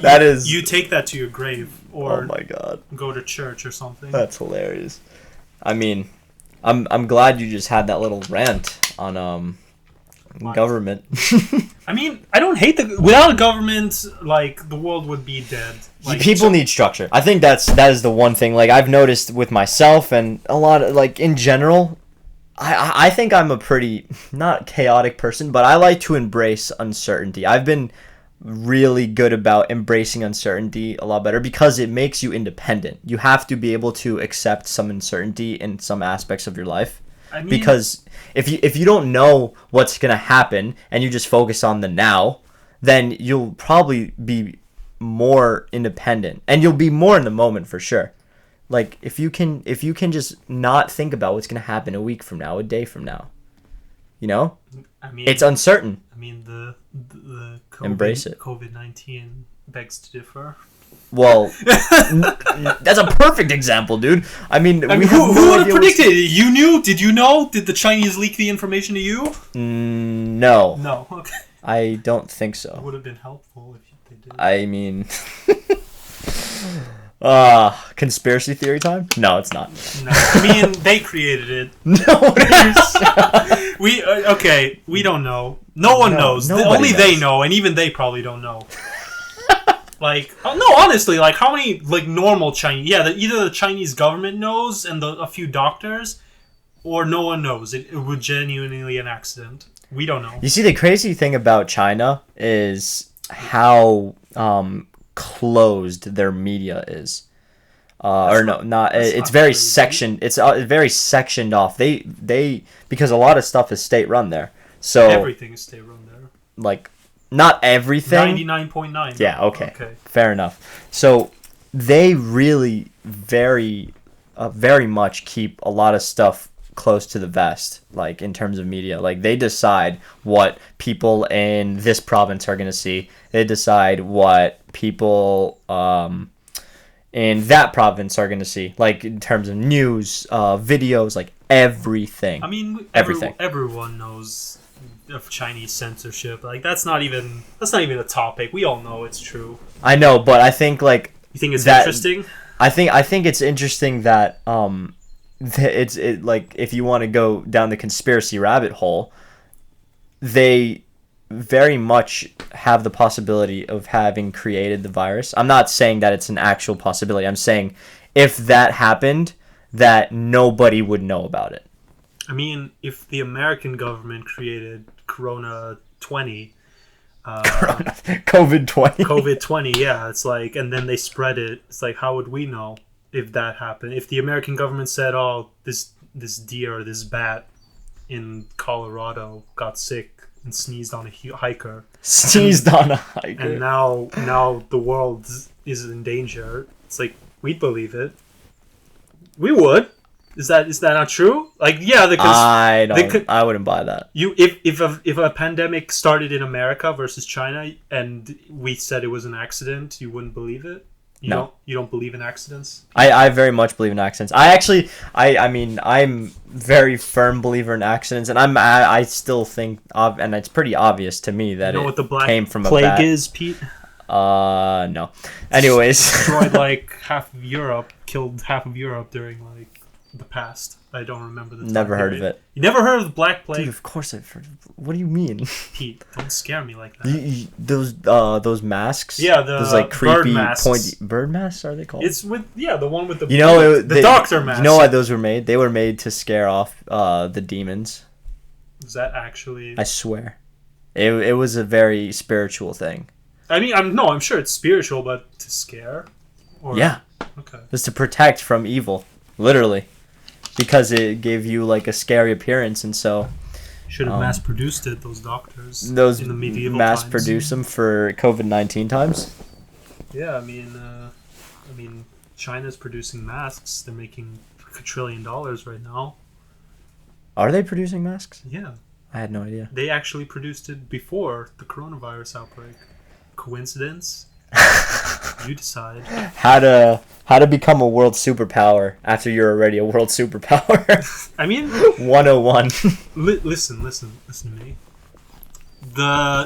That is... You take that to your grave. Or oh my God. Go to church or something. That's hilarious. I mean, I'm glad you just had that little rant on government. I mean, I don't hate without a government, like, the world would be dead. Like, people need structure. I think that is the one thing. Like, I've noticed with myself and a lot of, like, in general, I think I'm a pretty, not chaotic person, but I like to embrace uncertainty. I've been really good about embracing uncertainty a lot better because it makes you independent. You have to be able to accept some uncertainty in some aspects of your life. I mean, because if you don't know what's going to happen and you just focus on the now, then you'll probably be more independent and you'll be more in the moment for sure. Like, if you can just not think about what's going to happen a week from now, a day from now, I mean, it's uncertain. I mean, the embrace it. COVID-19 begs to differ. Well, that's a perfect example, dude. I mean who would have predicted it? You knew? Did you know? Did the Chinese leak the information to you? No. No, okay. I don't think so. It would have been helpful if they did. I mean... conspiracy theory time? No, it's not. No, I mean, they created it. No, we don't know. No one knows. Only knows. They know, and even they probably don't know. Like, no, honestly, like, how many, like, normal Chinese... Yeah, either the Chinese government knows and a few doctors, or no one knows. It was genuinely an accident. We don't know. You see, the crazy thing about China is how closed their media is. It's very sectioned. It's very sectioned off. They because a lot of stuff is state run there. So everything is state run there. Like, not everything. 99.9. Yeah. Okay. Fair enough. So they really very much keep a lot of stuff close to the vest, like, in terms of media. Like, they decide what people in this province are going to see. They decide what people in that province are going to see, like, in terms of news, videos, like, everything. I mean, everyone knows of Chinese censorship. Like, that's not even a topic. We all know it's true. I know, but I think, like, you think it's interesting? I think it's interesting that it's like, if you want to go down the conspiracy rabbit hole, they very much have the possibility of having created the virus. I'm not saying that it's an actual possibility. I'm saying if that happened, that nobody would know about it. I mean, if the American government created Corona 20, COVID-20. COVID-20, yeah. It's like, and then they spread it. It's like, how would we know if that happened? If the American government said, "Oh, this deer or this bat in Colorado got sick and sneezed on a hiker," and now the world is in danger. It's like, we'd believe it. We would. Is that not true? Like, yeah, because I wouldn't buy that. If a pandemic started in America versus China and we said it was an accident, you wouldn't believe it? You don't believe in accidents? I very much believe in accidents. I mean, I'm very firm believer in accidents, and I still think, and it's pretty obvious to me that what the black came from plague a bat. is, Pete? No. Anyways, Destroyed like half of Europe, killed half of Europe during like the past. I don't remember the time never heard of period. it. You never heard of the Black Plague? Dude, of course I've heard of it. What do you mean? Pete, don't scare me like that. Those masks? Yeah, those like creepy bird masks. pointy bird masks are they called? It's with the one with the the doctor mask. You know why those were made? They were made to scare off the demons. Is that actually? I swear. It was a very spiritual thing. I mean, I'm sure it's spiritual, but to scare? Yeah. Okay. It's to protect from evil, literally. Because it gave you like a scary appearance, and so should have mass produced it. Those doctors. Those in the medieval mass times. produce them for COVID-19 times. Yeah, I mean, China's producing masks. They're making $1 trillion right now. Are they producing masks? Yeah. I had no idea. They actually produced it before the coronavirus outbreak. Coincidence? You decide. How to become a world superpower after you're already a world superpower. I mean, 101. Listen to me.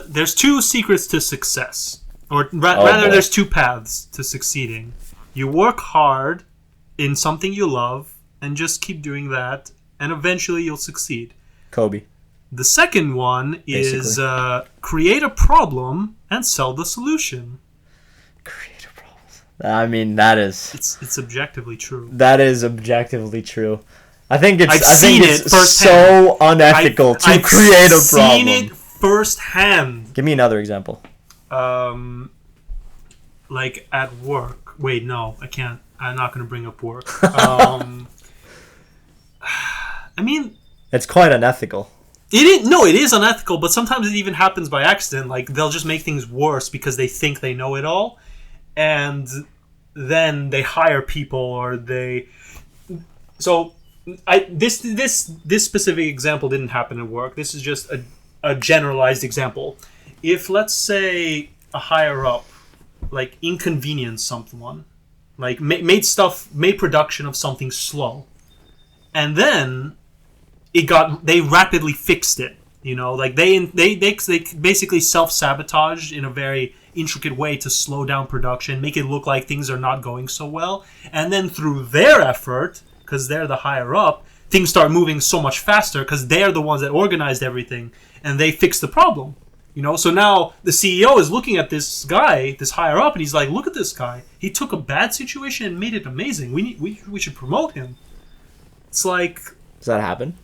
There's two secrets to success, or rather, there's two paths to succeeding. You work hard in something you love, and just keep doing that, and eventually you'll succeed. Kobe. The second one is create a problem and sell the solution. Create a problem. I mean, that is... It's objectively true. That is objectively true. I think it's firsthand. So unethical to create a problem. I've seen it firsthand. Give me another example. Like at work. Wait, no, I can't. I'm not going to bring up work. I mean... It's quite unethical. It is unethical, but sometimes it even happens by accident. Like, they'll just make things worse because they think they know it all, and then they hire people, or they... So, this specific example didn't happen at work. This is just a generalized example. If, let's say, a higher-up, like, inconvenienced someone, like, made production of something slow, and then... they rapidly fixed it, like they basically self-sabotaged in a very intricate way to slow down production, make it look like things are not going so well, and then through their effort, because they're the higher up, things start moving so much faster because they're the ones that organized everything, and they fixed the problem. So now the CEO is looking at this guy, this higher up, and he's like, look at this guy, he took a bad situation and made it amazing. We should promote him. It's like, does that happen?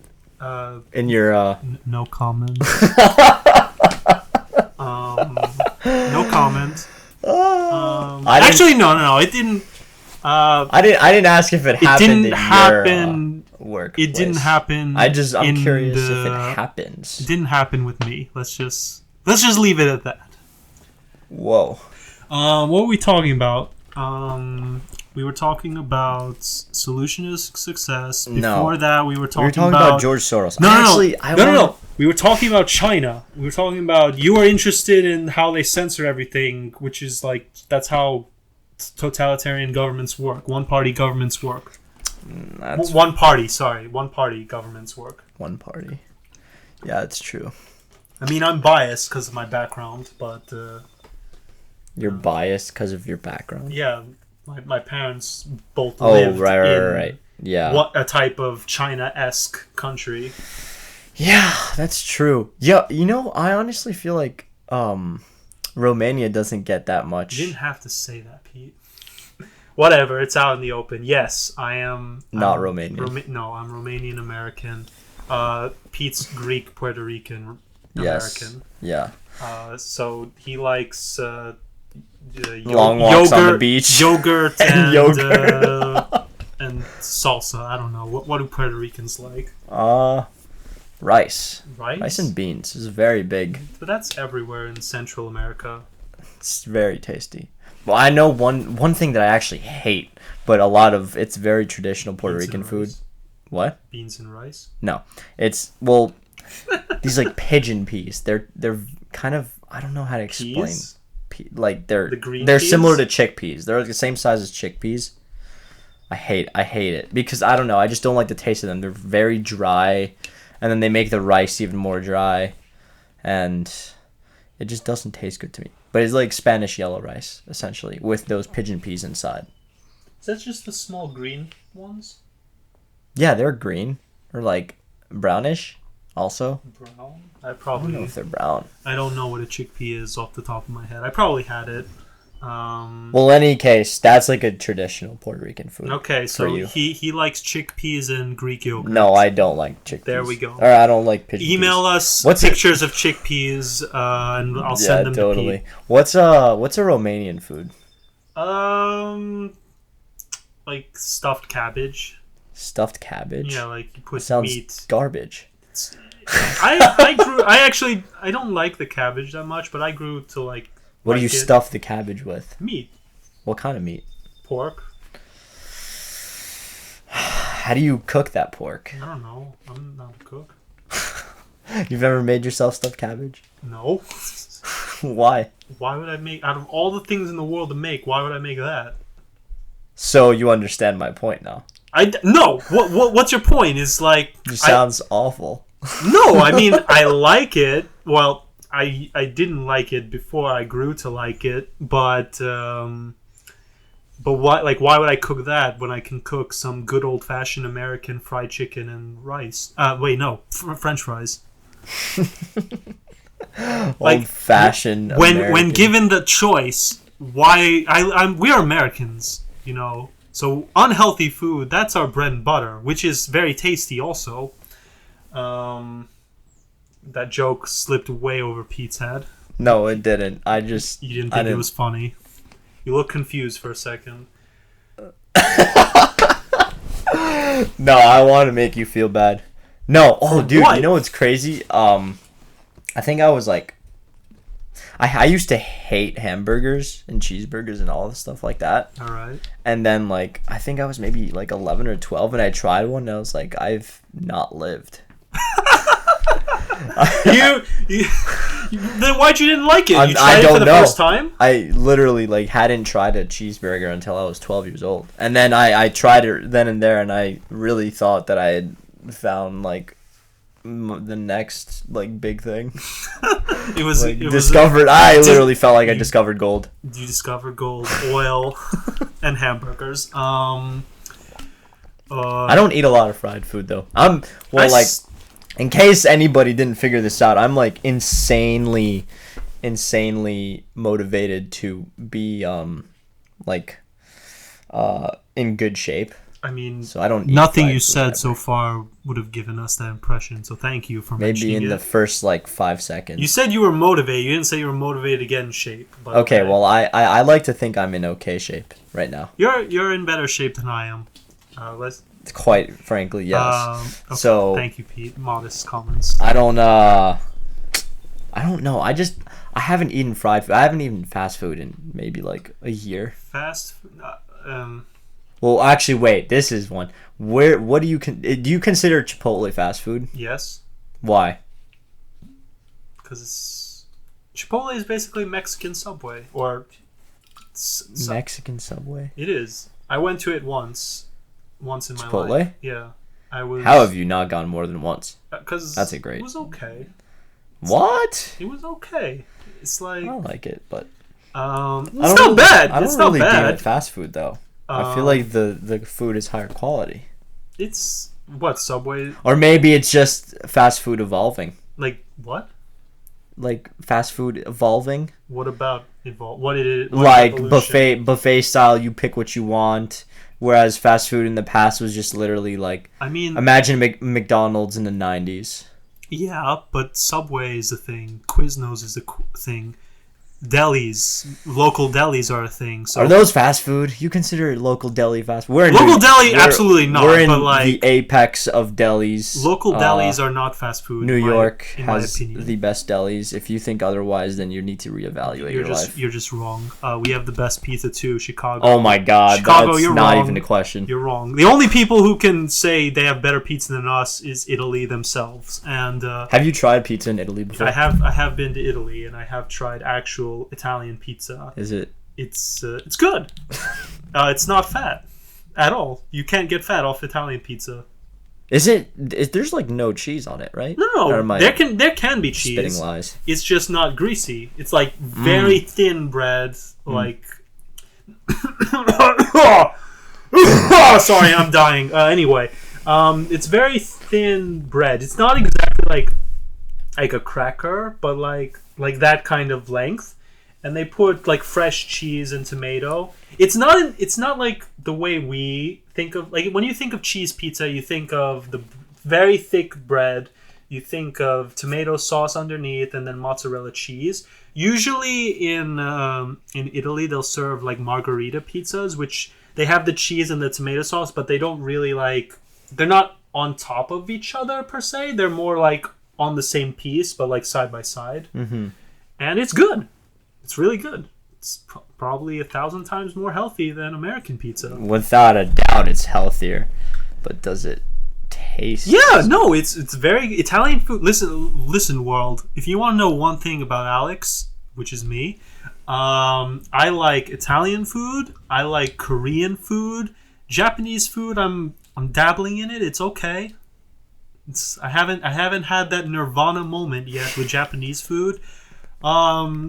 In your no comment. No comment. Actually, no, it didn't. I didn't ask if it happened. Your work. It didn't happen. I'm curious if it happens. It didn't happen with me. Let's just leave it at that. Whoa. What were we talking about? We were talking about solution to success. Before that, we were talking about George Soros. No. We were talking about China. We were talking about you are interested in how they censor everything, which is like that's how totalitarian governments work. One-party governments work. One-party governments work. One party. Yeah, it's true. I mean, I'm biased because of my background, but... You're biased because of your background? Yeah. My parents both lived right. Yeah. a type of China-esque country. Yeah, that's true. Yeah, I honestly feel like Romania doesn't get that much. You didn't have to say that, Pete. Whatever, it's out in the open. Yes, I am... Not Romanian. No, I'm Romanian-American. Pete's Greek, Puerto Rican, Yes. American. Yeah. So he likes Long walks on the beach. yogurt, And yogurt. And salsa. I don't know. What do Puerto Ricans like? Rice. Rice? Rice and beans is very big. But that's everywhere in Central America. It's very tasty. Well, I know one thing that I actually hate, but it's very traditional Puerto Beans Rican and food. rice? What? Beans and rice? No. It's these like pigeon peas. They're kind of, I don't know how to explain. Peas? Like they're green they're peas? similar to chickpeas. They're like the same size as chickpeas. I hate it because I don't know. I just don't like the taste of them. They're very dry, and then they make the rice even more dry, and it just doesn't taste good to me. But it's like Spanish yellow rice essentially with those pigeon peas inside. Is that just the small green ones? Yeah, they're green or like brownish. Also, Brown? I don't know if they're brown. I don't know what a chickpea is off the top of my head. I probably had it. Well, in any case, that's like a traditional Puerto Rican food. Okay, so you. he likes chickpeas and Greek yogurt. No, I don't like chickpeas. There we go. Or I don't like pigeon Email peas. us pictures of chickpeas, and I'll send them to Pete. What's a Romanian food? Like stuffed cabbage. Stuffed cabbage? Yeah, like you put Sounds meat. garbage. I don't like the cabbage that much, but I grew to like. What do you stuff the cabbage with? Meat. What kind of meat? Pork. How do you cook that pork? I don't know. I'm not a cook. You've never made yourself stuffed cabbage? No. Why? Why would I make, out of all the things in the world to make, why would I make that? So you understand my point now. No. What's your point? Is like. It sounds awful. No, I mean I like it. Well, I didn't like it before I grew to like it, but why? Like, why would I cook that when I can cook some good old fashioned American fried chicken and rice? Wait, no, French fries. Old fashioned. When given the choice, why we are Americans, you know. So unhealthy food, that's our bread and butter, which is very tasty also. That joke slipped way over Pete's head. No, it didn't. You didn't think it was funny. You look confused for a second. No, I want to make you feel bad. No, dude, what? You know what's crazy? I think I was like, I used to hate hamburgers and cheeseburgers and all the stuff like that. All right. And then like I think I was maybe like 11 or 12, and I tried one, and I was like, I've not lived. Then why'd you didn't like it? You tried I don't it for the know. first time? I literally like hadn't tried a cheeseburger until I was 12 years old, and then I tried it then and there, and I really thought that I had found like the next like big thing. It was discovered. I literally felt like I discovered gold. You discovered gold, oil, and hamburgers. I don't eat a lot of fried food though. In case anybody didn't figure this out, I'm like insanely motivated to be in good shape. I mean, so I don't. Nothing you said so far would have given us that impression. So thank you for mentioning it. Maybe in the first like 5 seconds. You said you were motivated. You didn't say you were motivated to get in shape. But okay, well I like to think I'm in okay shape right now. You're in better shape than I am. Quite frankly, yes. Okay. So thank you, Pete. Modest comments. I don't know. I haven't eaten fried food. I haven't eaten fast food in maybe like a year. Fast food. Well, actually, wait. This is one. What do you consider Chipotle fast food? Yes. Why? Because Chipotle is basically Mexican Subway or Mexican Subway. It is. I went to it once in my life. Chipotle? Yeah. I was. How have you not gone more than once? Because that's great. It was okay. What? It was okay. It's like I like it, but it's not bad. I don't it's really not bad. deem it fast food though. I feel like the food is higher quality. It's what Subway? Or maybe it's just fast food evolving. Like what? Like fast food evolving. What about evolve? What did it? Like buffet style. You pick what you want. Whereas fast food in the past was just literally like. I mean, imagine McDonald's in the 90s. Yeah, but Subway is a thing. Quiznos is a thing. Delis, local delis are a thing. So Are those fast food? You consider local deli fast food? local deli, absolutely not. We're in but like the apex of delis. local delis are not fast food. New York in my has opinion. the best delis. If you think otherwise, then you need to reevaluate your life. You're just wrong. We have the best pizza too, Chicago. Oh my God, Chicago, that's you're not wrong. even a question. You're wrong. The only people who can say they have better pizza than us is Italy themselves. And Have you tried pizza in Italy before? I have been to Italy and I have tried actual Italian pizza. Is it? It's good. It's not fat at all. You can't get fat off Italian pizza. Is it? There's like no cheese on it, right? No, Or am I there can be cheese. spitting lies. It's just not greasy. It's like very thin bread. Like, sorry, I'm dying. Anyway, it's very thin bread. It's not exactly like a cracker, but like that kind of length. And they put like fresh cheese and tomato. It's not like the way we think of, like, when you think of cheese pizza, you think of the very thick bread, you think of tomato sauce underneath, and then mozzarella cheese. Usually in Italy they'll serve like margherita pizzas, which they have the cheese and the tomato sauce, but they don't really they're not on top of each other per se. They're more like on the same piece, but like side by side. Mm-hmm. And it's good. It's really good. It's probably 1,000 times more healthy than American pizza. Without a doubt, it's healthier. But does it taste? Yeah, no, it's very Italian food. Listen, world. If you want to know one thing about Alex, which is me, I like Italian food. I like Korean food. Japanese food, I'm dabbling in it. It's okay. I haven't had that nirvana moment yet with Japanese food.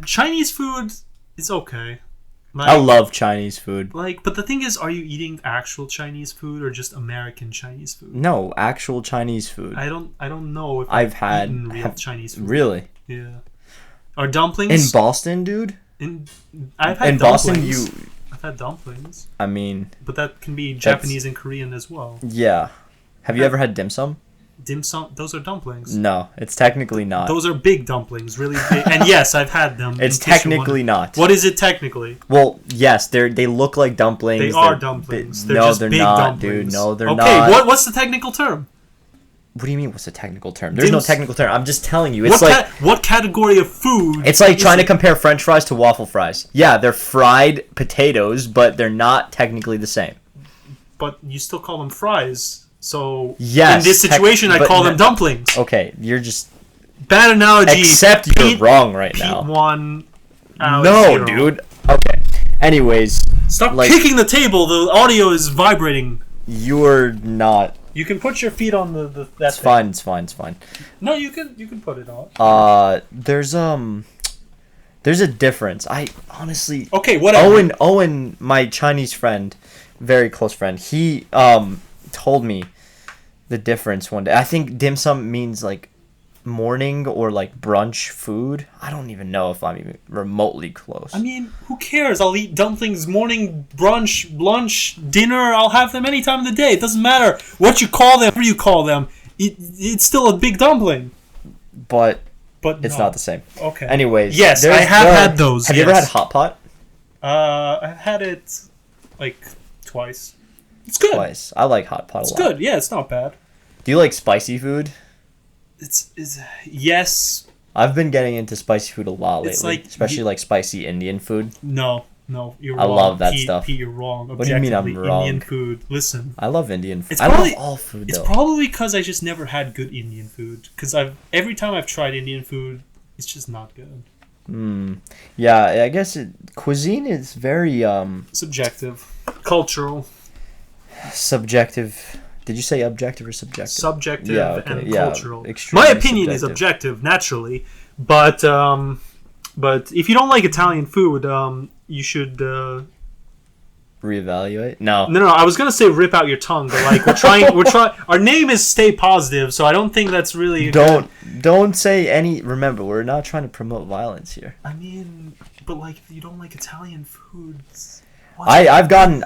Chinese food is okay. I love Chinese food. But the thing is, are you eating actual Chinese food or just American Chinese food? No, actual Chinese food. I don't know if I've had eaten real Chinese food. Really? Yeah. Are dumplings in Boston, dude? I've had in dumplings. Boston, I've had dumplings. I mean, but that can be Japanese and Korean as well. Yeah. Have you ever had dim sum? Dim sum, those are dumplings. No, it's technically not. Those are big dumplings, really big. And yes, I've had them. It's technically not. What is it technically? Well, yes, they look like dumplings. They are dumplings. They're just big not, dumplings. Dude. No, they're not. Okay, what's the technical term? What do you mean? What's the technical term? There's no technical term. I'm just telling you. It's what category of food? It's like trying to compare French fries to waffle fries. Yeah, they're fried potatoes, but they're not technically the same. But you still call them fries. So yes, in this situation, I call them dumplings. Okay, you're just bad analogy. Except you're wrong right now. No, dude. Okay. Anyways, stop kicking the table. The audio is vibrating. You're not. You can put your feet on that. It's fine. It's fine. It's fine. No, you can put it on. There's a difference. I honestly. Okay, whatever. Owen, my Chinese friend, very close friend. He told me the difference one day. I think dim sum means like morning or like brunch food. I don't even know if I'm even remotely close. I mean, who cares? I'll eat dumplings morning, brunch, lunch, dinner. I'll have them any time of the day. It doesn't matter what you call them, whatever you call them. It's still a big dumpling. But it's not the same. Okay. Anyways, yes, I have had those. Have you ever had hot pot? I've had it like twice. It's good. Twice. I like hot pot a lot. It's good. Yeah, it's not bad. Do you like spicy food? It's yes. I've been getting into spicy food a lot lately, It's like especially like spicy Indian food. No, you're I wrong. love that Pete, stuff. Pete, you're wrong. What do you mean I'm wrong? Indian food. Listen. I love Indian food. I love all food, It's though. probably because I just never had good Indian food. Because every time I've tried Indian food, it's just not good. Yeah, I guess cuisine is very subjective, cultural. Subjective. Did you say objective or subjective? Subjective and cultural. Extremely My opinion is objective, naturally, but if you don't like Italian food, you should reevaluate. No. I was gonna say rip out your tongue, but like we're trying. Our name is Stay Positive, so I don't think that's really. Don't say any. Remember, we're not trying to promote violence here. I mean, but like if you don't like Italian foods. I've gotten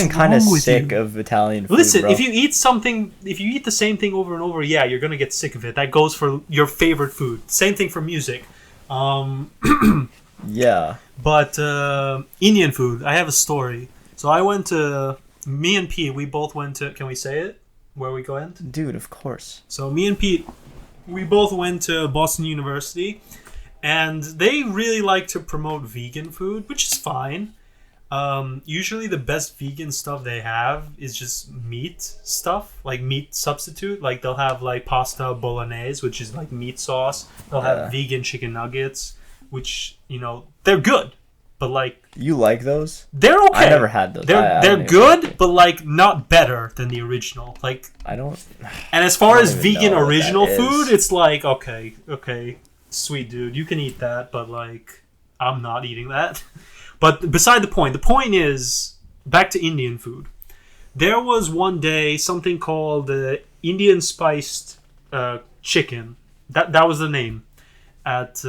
kind of wrong with sick you? of Italian food. Listen, bro. if you eat the same thing over and over, yeah, you're gonna get sick of it. That goes for your favorite food. Same thing for music. Yeah. But Indian food, I have a story. So me and Pete, we both went to, can we say it? Where we went? Dude, of course. So me and Pete, we both went to Boston University, and they really like to promote vegan food, which is fine. Usually the best vegan stuff they have is just meat stuff, like meat substitute. Like they'll have like pasta bolognese, which is like meat sauce. They'll have vegan chicken nuggets, which, they're good. But like, You like those? they're okay. I never had those. They're I they're don't even good, like it. but like not better than the original. Like, I don't. and as far I don't as even vegan know what original that is. food, it's like okay, sweet dude, you can eat that, but like, I'm not eating that. But beside the point. The point is back to Indian food. There was one day something called Indian spiced chicken. That was the name at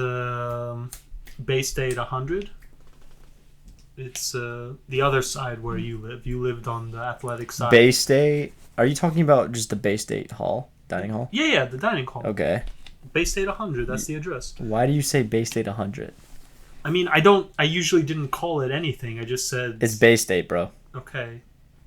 Bay State 100. It's the other side where you live. You lived on the athletic side. Bay State? Are you talking about just the Bay State dining hall? Yeah, the dining hall. Okay. Bay State 100. That's the address. Why do you say Bay State 100? I mean, I usually didn't call it anything. I just said It's Bay State, bro. okay.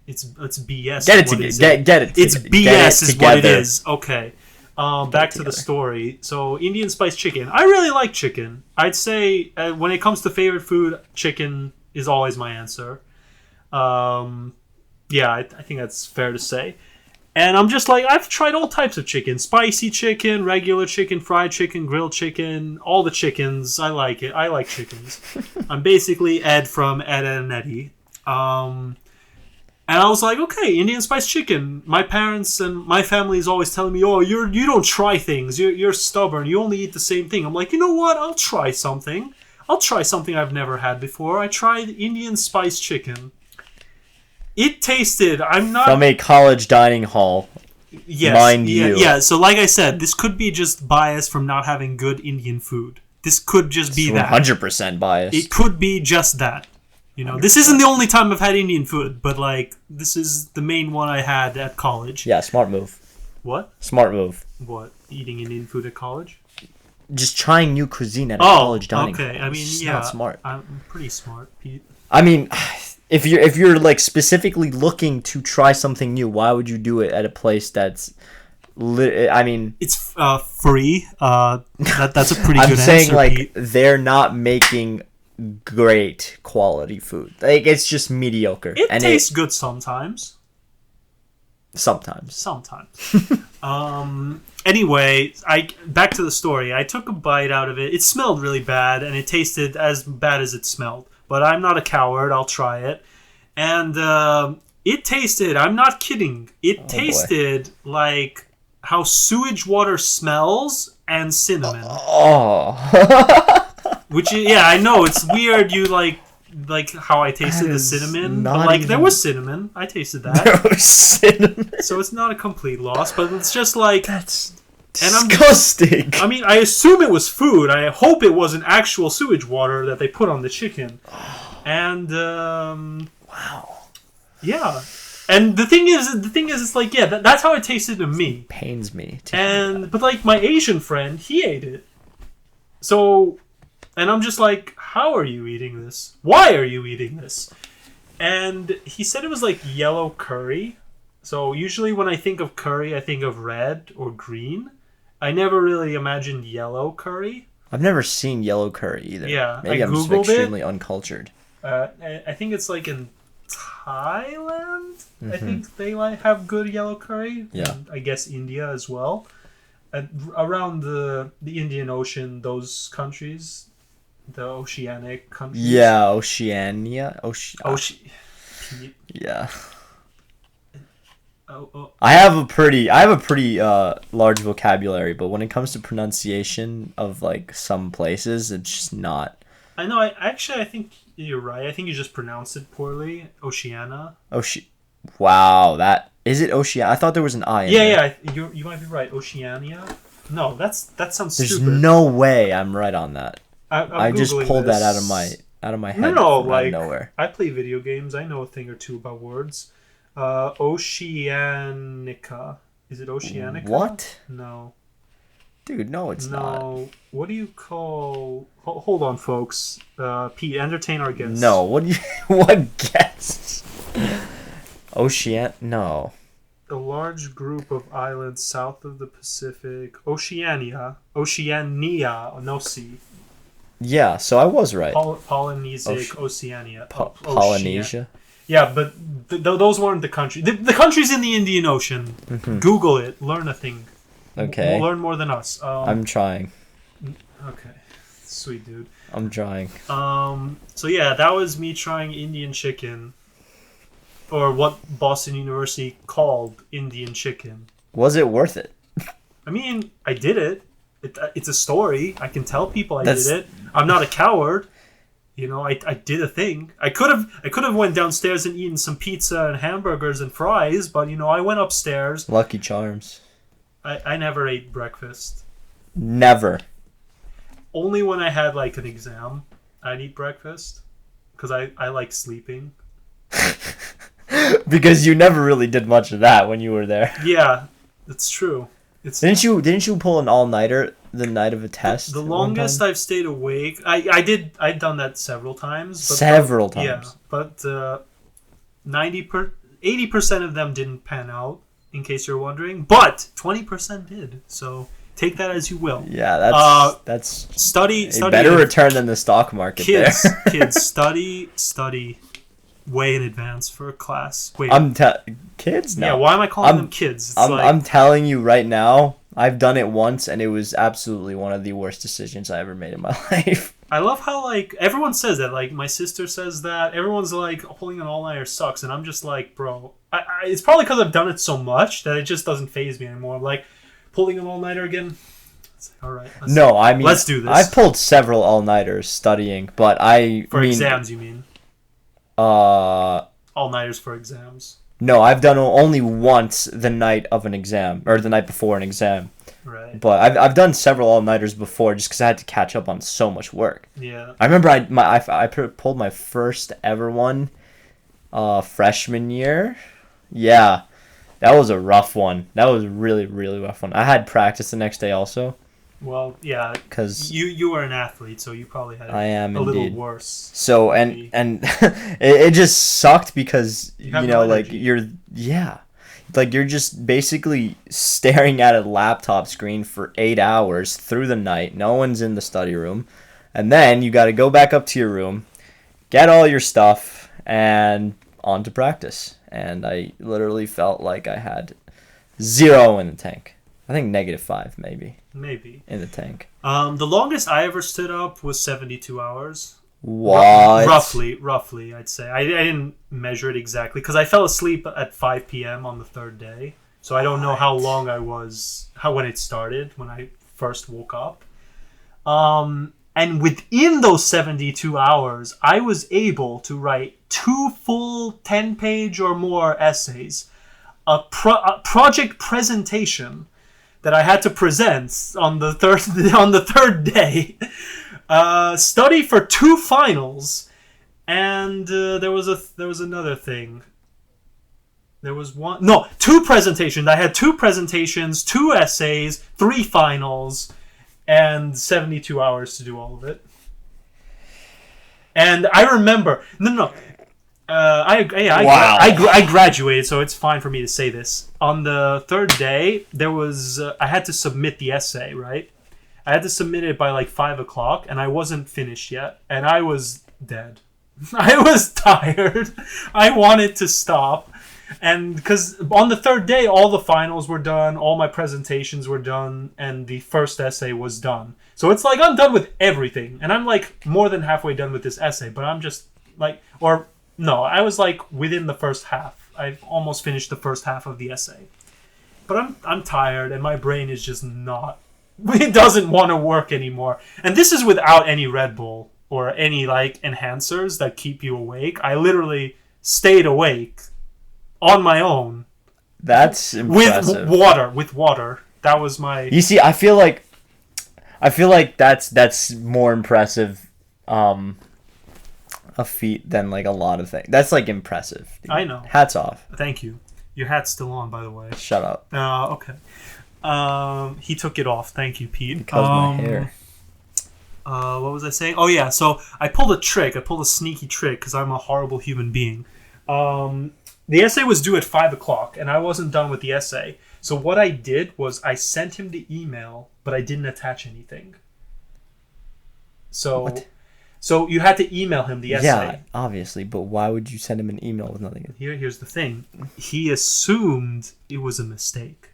It's BS. Get it What together. is it? Get it. It's together. BS Get it is what it together. is. Okay. Back to the story. So Indian spiced chicken. I really like chicken. I'd say when it comes to favorite food, chicken is always my answer. Yeah, I think that's fair to say. And I'm just like, I've tried all types of chicken. Spicy chicken, regular chicken, fried chicken, grilled chicken, all the chickens. I like it. I like chickens. I'm basically Ed from Ed, and Eddie. And I was like, okay, Indian spiced chicken. My parents and my family is always telling me, oh, you don't try things. You're stubborn. You only eat the same thing. I'm like, you know what? I'll try something. I'll try something I've never had before. I tried Indian spiced chicken. It tasted. I'm not From a college dining hall. Yes, mind you. Yeah. So, like I said, this could be just bias from not having good Indian food. This could just be that. 100% biased. It could be just that. This isn't the only time I've had Indian food, but like this is the main one I had at college. Yeah, smart move. What? Smart move. What? Eating Indian food at college? Just trying new cuisine at a college dining hall. Okay. I mean, It's just yeah. not smart. I'm pretty smart, Pete. I mean, if you're like specifically looking to try something new, why would you do it at a place that's I mean, it's free. That's a pretty I'm good saying answer, like Pete. they're not making great quality food. Like it's just mediocre. It and tastes good sometimes. Sometimes. Anyway, back to the story. I took a bite out of it. It smelled really bad, and it tasted as bad as it smelled. But I'm not a coward. I'll try it. And it tasted, I'm not kidding, it tasted like how sewage water smells and cinnamon. Oh. Which, yeah, I know, it's weird you like how I tasted That the is cinnamon. not But, like, even- there was cinnamon. I tasted that. There was cinnamon. So it's not a complete loss, but it's just like... That's And I'm- disgusting. I mean, I assume it was food. I hope it wasn't actual sewage water that they put on the chicken. And Wow. yeah. And the thing is, it's like, yeah, that's how it tasted to me. Pains me. to hear But like my Asian friend, he ate it. So, and I'm just like, how are you eating this? Why are you eating this? And he said it was like yellow curry. So usually when I think of curry, I think of red or green. I never really imagined yellow curry. I've never seen yellow curry either. Yeah, Maybe I I'm just Googled it. extremely uncultured. I think it's like in Thailand. I think they like have good yellow curry. Yeah. And I guess India as well. Around the Indian Ocean, those countries, the oceanic countries. Yeah, Oceania. Yeah. I have a pretty large vocabulary, but when it comes to pronunciation of like some places, it's just not. I know. I think you're right. I think you just pronounced it poorly. Oceania. Wow, that is it. Oceania. I thought there was an I in there. Yeah. You might be right. Oceania. No, that sounds There's stupid. no way I'm right on that. I'm I just Googling pulled that out of this. my out of my head. No, from out of like nowhere. I play video games. I know a thing or two about words. Oceanica. Is it Oceanica? What? No. Dude, no, it's not. No. What do you call? Hold on, folks. Pete, entertain our guests. No, what do you? What guests? No. A large group of islands south of the Pacific. Oceania. No C. Yeah, so I was right. Polynesic Oceania. Polynesia. Yeah, but those weren't the country. The country's in the Indian Ocean. Mm-hmm. Google it. Learn a thing. Okay. Learn more than us. I'm trying. Okay. Sweet, dude. I'm trying. So yeah, that was me trying Indian chicken. Or what Boston University called Indian chicken. Was it worth it? I mean, I did it. It's a story. I can tell people did it. I'm not a coward. You know, I did a thing. I could have went downstairs and eaten some pizza and hamburgers and fries, but you know, I went upstairs. Lucky Charms. I never ate breakfast. Never. Only when I had like an exam, I'd eat breakfast because I like sleeping. Because you never really did much of that when you were there. Yeah, it's true. Didn't you pull an all-nighter the night of a test? The longest I've stayed awake, I'd done that several times. But several times. Yeah, but 80% of them didn't pan out, in case you're wondering. But 20% did. So take that as you will. Yeah, that's study better return than the stock market. Kids, study way in advance for a class. Wait, kids? No. Yeah, why am I calling them kids? I'm telling you right now, I've done it once, and it was absolutely one of the worst decisions I ever made in my life. I love how, like, everyone says that. Like, my sister says that. Everyone's like, pulling an all-nighter sucks. And I'm just like, bro, it's probably because I've done it so much that it just doesn't faze me anymore. I'm like, pulling an all-nighter again? It's like, all right. Let's do this. I've pulled several all-nighters studying, but For exams, you mean? All-nighters for exams. No, I've done only once the night of an exam, or the night before an exam. Right. But I've done several all-nighters before just because I had to catch up on so much work. Yeah. I remember I pulled my first ever one freshman year. Yeah, that was a rough one. That was a really, really rough one. I had practice the next day also. Well, yeah, because you were an athlete, so you probably had little worse. So and it just sucked because you know, like you're just basically staring at a laptop screen for 8 hours through the night. No one's in the study room, and then you got to go back up to your room, get all your stuff, and on to practice. And I literally felt like I had 0 in the tank. I think -5 maybe in the tank. The longest I ever stood up was 72 hours. What? Roughly, I'd say. I didn't measure it exactly because I fell asleep at 5 p.m. on the third day. So I don't know how long I was, when it started, when I first woke up. And within those 72 hours, I was able to write 2 full 10-page or more essays, a project presentation that I had to present on the third day, study for 2 finals, and there was another thing. There was 2 presentations. I had 2 presentations, 2 essays, 3 finals, and 72 hours to do all of it. And I remember I graduated, so it's fine for me to say this. On the third day, there was I had to submit the essay, right? I had to submit it by like 5 o'clock, and I wasn't finished yet, and I was dead. I was tired. I wanted to stop, and because on the third day, all the finals were done, all my presentations were done, and the first essay was done. So it's like I'm done with everything, and I'm like more than halfway done with this essay, but I'm just like, no, I was like within the first half. I've almost finished the first half of the essay. But I'm tired and my brain is just not, it doesn't want to work anymore. And this is without any Red Bull or any like enhancers that keep you awake. I literally stayed awake on my own. That's impressive. With water. That was my... You see, I feel like that's more impressive a feat than like a lot of things. That's like impressive. Dude. I know. Hats off. Thank you. Your hat's still on, by the way. Shut up. Okay. He took it off. Thank you, Pete. Because my hair. What was I saying? Oh yeah, so I pulled a trick. I pulled a sneaky trick because I'm a horrible human being. The essay was due at 5 o'clock, and I wasn't done with the essay. So what I did was I sent him the email, but I didn't attach anything. So, What? so you had to email him the essay. Yeah, obviously, but why would you send him an email with nothing? Here's the thing. He assumed it was a mistake.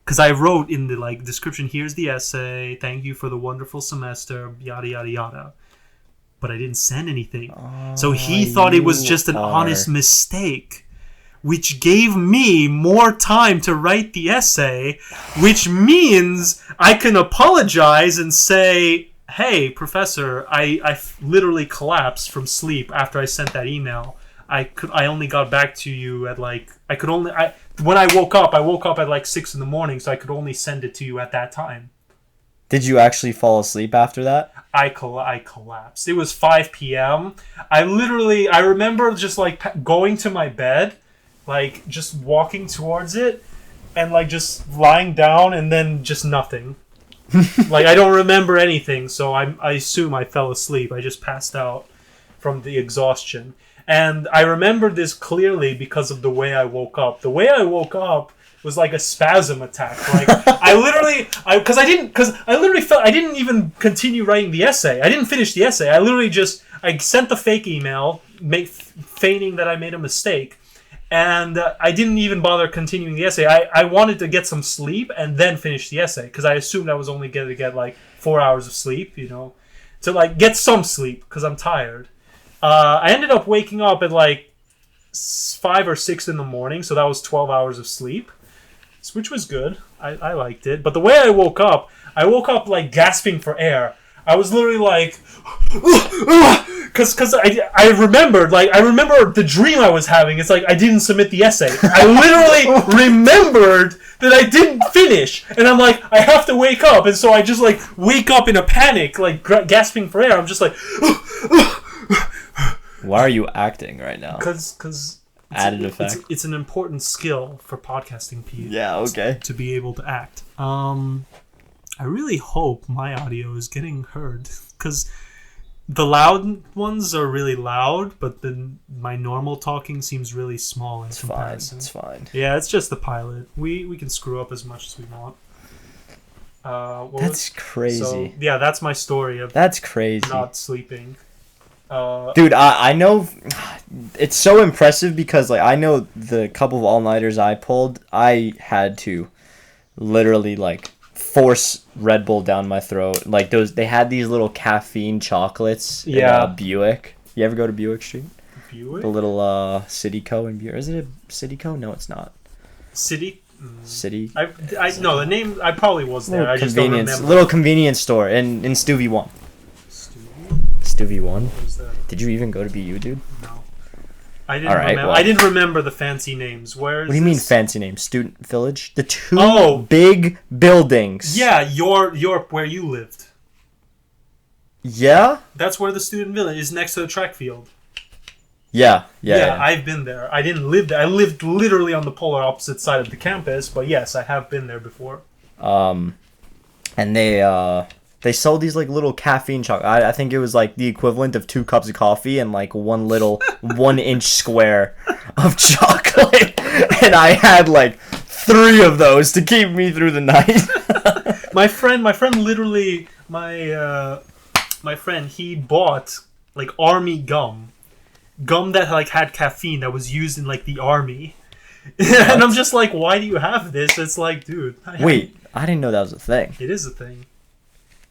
Because I wrote in the like description, here's the essay, thank you for the wonderful semester, yada, yada, yada. But I didn't send anything. So he thought it was just an honest mistake, which gave me more time to write the essay, which means I can apologize and say, hey, professor, I literally collapsed from sleep after I sent that email. I only got back to you at like when I woke up at like 6 a.m, so I could only send it to you at that time. Did you actually fall asleep after that? I collapsed. It was 5 p.m. I remember just like going to my bed, like just walking towards it, and like just lying down, and then just nothing. Like I don't remember anything, so I assume I fell asleep. I just passed out from the exhaustion. And I remember this clearly because of the way I woke up. The way I woke up was like a spasm attack. Like I literally felt I didn't even continue writing the essay. I didn't finish the essay. I sent the fake email, feigning that I made a mistake, and I didn't even bother continuing the essay. I wanted to get some sleep and then finish the essay because I assumed I was only going to get like 4 hours of sleep, to like get some sleep because I'm tired. I ended up waking up at like 5 or 6 in the morning, so that was 12 hours of sleep, which was good. I liked it. But the way I woke up like gasping for air. I was literally like, because I remembered the dream I was having. It's like I didn't submit the essay. I literally remembered that I didn't finish, and I'm like, I have to wake up, and so I just like wake up in a panic, like gasping for air. I'm just like. Why are you acting right now? Because added effect. It's an important skill for podcasting, Pete. Yeah, okay. To be able to act. I really hope my audio is getting heard because the loud ones are really loud, but then my normal talking seems really small in comparison. It's fine. Yeah, it's just the pilot. We can screw up as much as we want. That's crazy. So, yeah, that's my story of That's crazy. not sleeping. Dude, I know it's so impressive because like I know the couple of all-nighters I pulled, I had to literally like force Red Bull down my throat. Like they had these little caffeine chocolates in Buick. You ever go to Buick Street? Buick? The little Cityco in Buick. Is it a Cityco? No, it's not. City? City. I know the name. I probably was there. I just don't remember. Little convenience store in Stuvie 1. Stuvie 1? Did you even go to BU, dude? No. I didn't remember the fancy names. What do you mean fancy names? Student Village? The two big buildings. Yeah, your where you lived. Yeah? That's where the Student Village is, next to the track field. Yeah. I've been there. I didn't live there. I lived literally on the polar opposite side of the campus, but yes, I have been there before. And they sold these like little caffeine chocolate. I think it was like the equivalent of 2 cups of coffee and like one little 1-inch square of chocolate. And I had like 3 of those to keep me through the night. my friend literally, my friend, he bought like army gum that like had caffeine that was used in like the army. And I'm just like, why do you have this? It's like, dude. Wait, I didn't know that was a thing. It is a thing.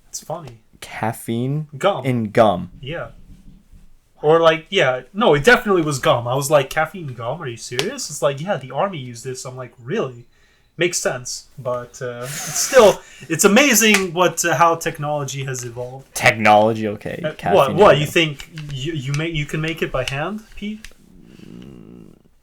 It's funny. Caffeine gum in gum. Yeah. Or like, yeah, no, it definitely was gum. I was like, caffeine gum? Are you serious? It's like, yeah, the army used this. I'm like, really? Makes sense, but it's amazing how technology has evolved. Technology, okay. What you think you can make it by hand, Pete?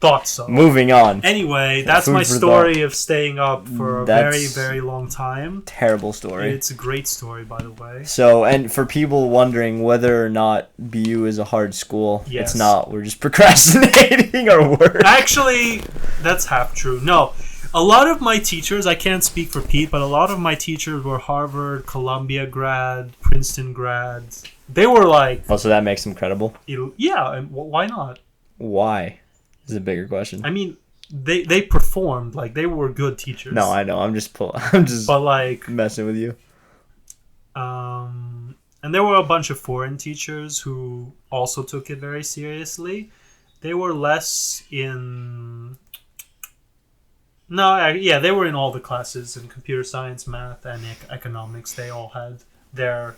thought so. Moving on. Anyway, that's Food my for story of staying up for a very, That's very long time. Terrible story. It's a great story, by the way. So, and for people wondering whether or not BU is a hard school, Yes. it's not. We're just procrastinating our work. Actually, that's half true. No, a lot of my teachers, I can't speak for Pete, but a lot of my teachers were Harvard, Columbia grad, Princeton grads. They were like, Oh, so that makes them credible? yeah, and why not? Why? Is a bigger question. I mean, they performed, like, they were good teachers. No, I know. I'm just But, like, messing with you. and there were a bunch of foreign teachers who also took it very seriously. They were less in... No, yeah, they were in all the classes in computer science, math, and economics. They all had their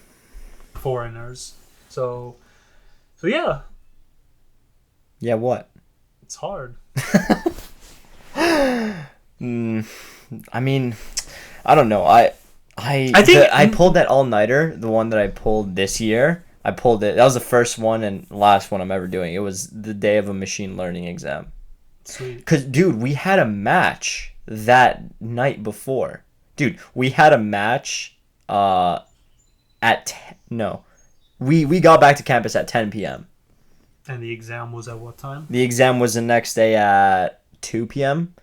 foreigners. So yeah, Yeah, what? it's hard. I mean, I don't know. I think- I pulled that all-nighter, the one that I pulled this year. I pulled it. That was the first one and last one I'm ever doing. It was the day of a machine learning exam. Sweet. Because, dude, we had a match that night before. Dude, we had a match we got back to campus at 10 p.m. And the exam was at what time? The exam was the next day at 2 p.m.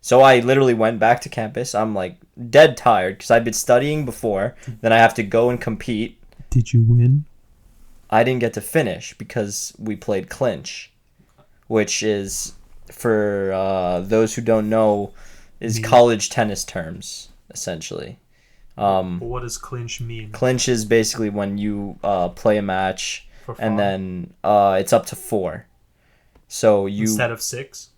So I literally went back to campus. I'm like dead tired because I've been studying before. Then I have to go and compete. Did you win? I didn't get to finish because we played clinch, which is, for those who don't know, is college tennis terms, essentially. What does clinch mean? Clinch is basically when you play a match For fun? and then it's up to 4. So you... Instead of 6?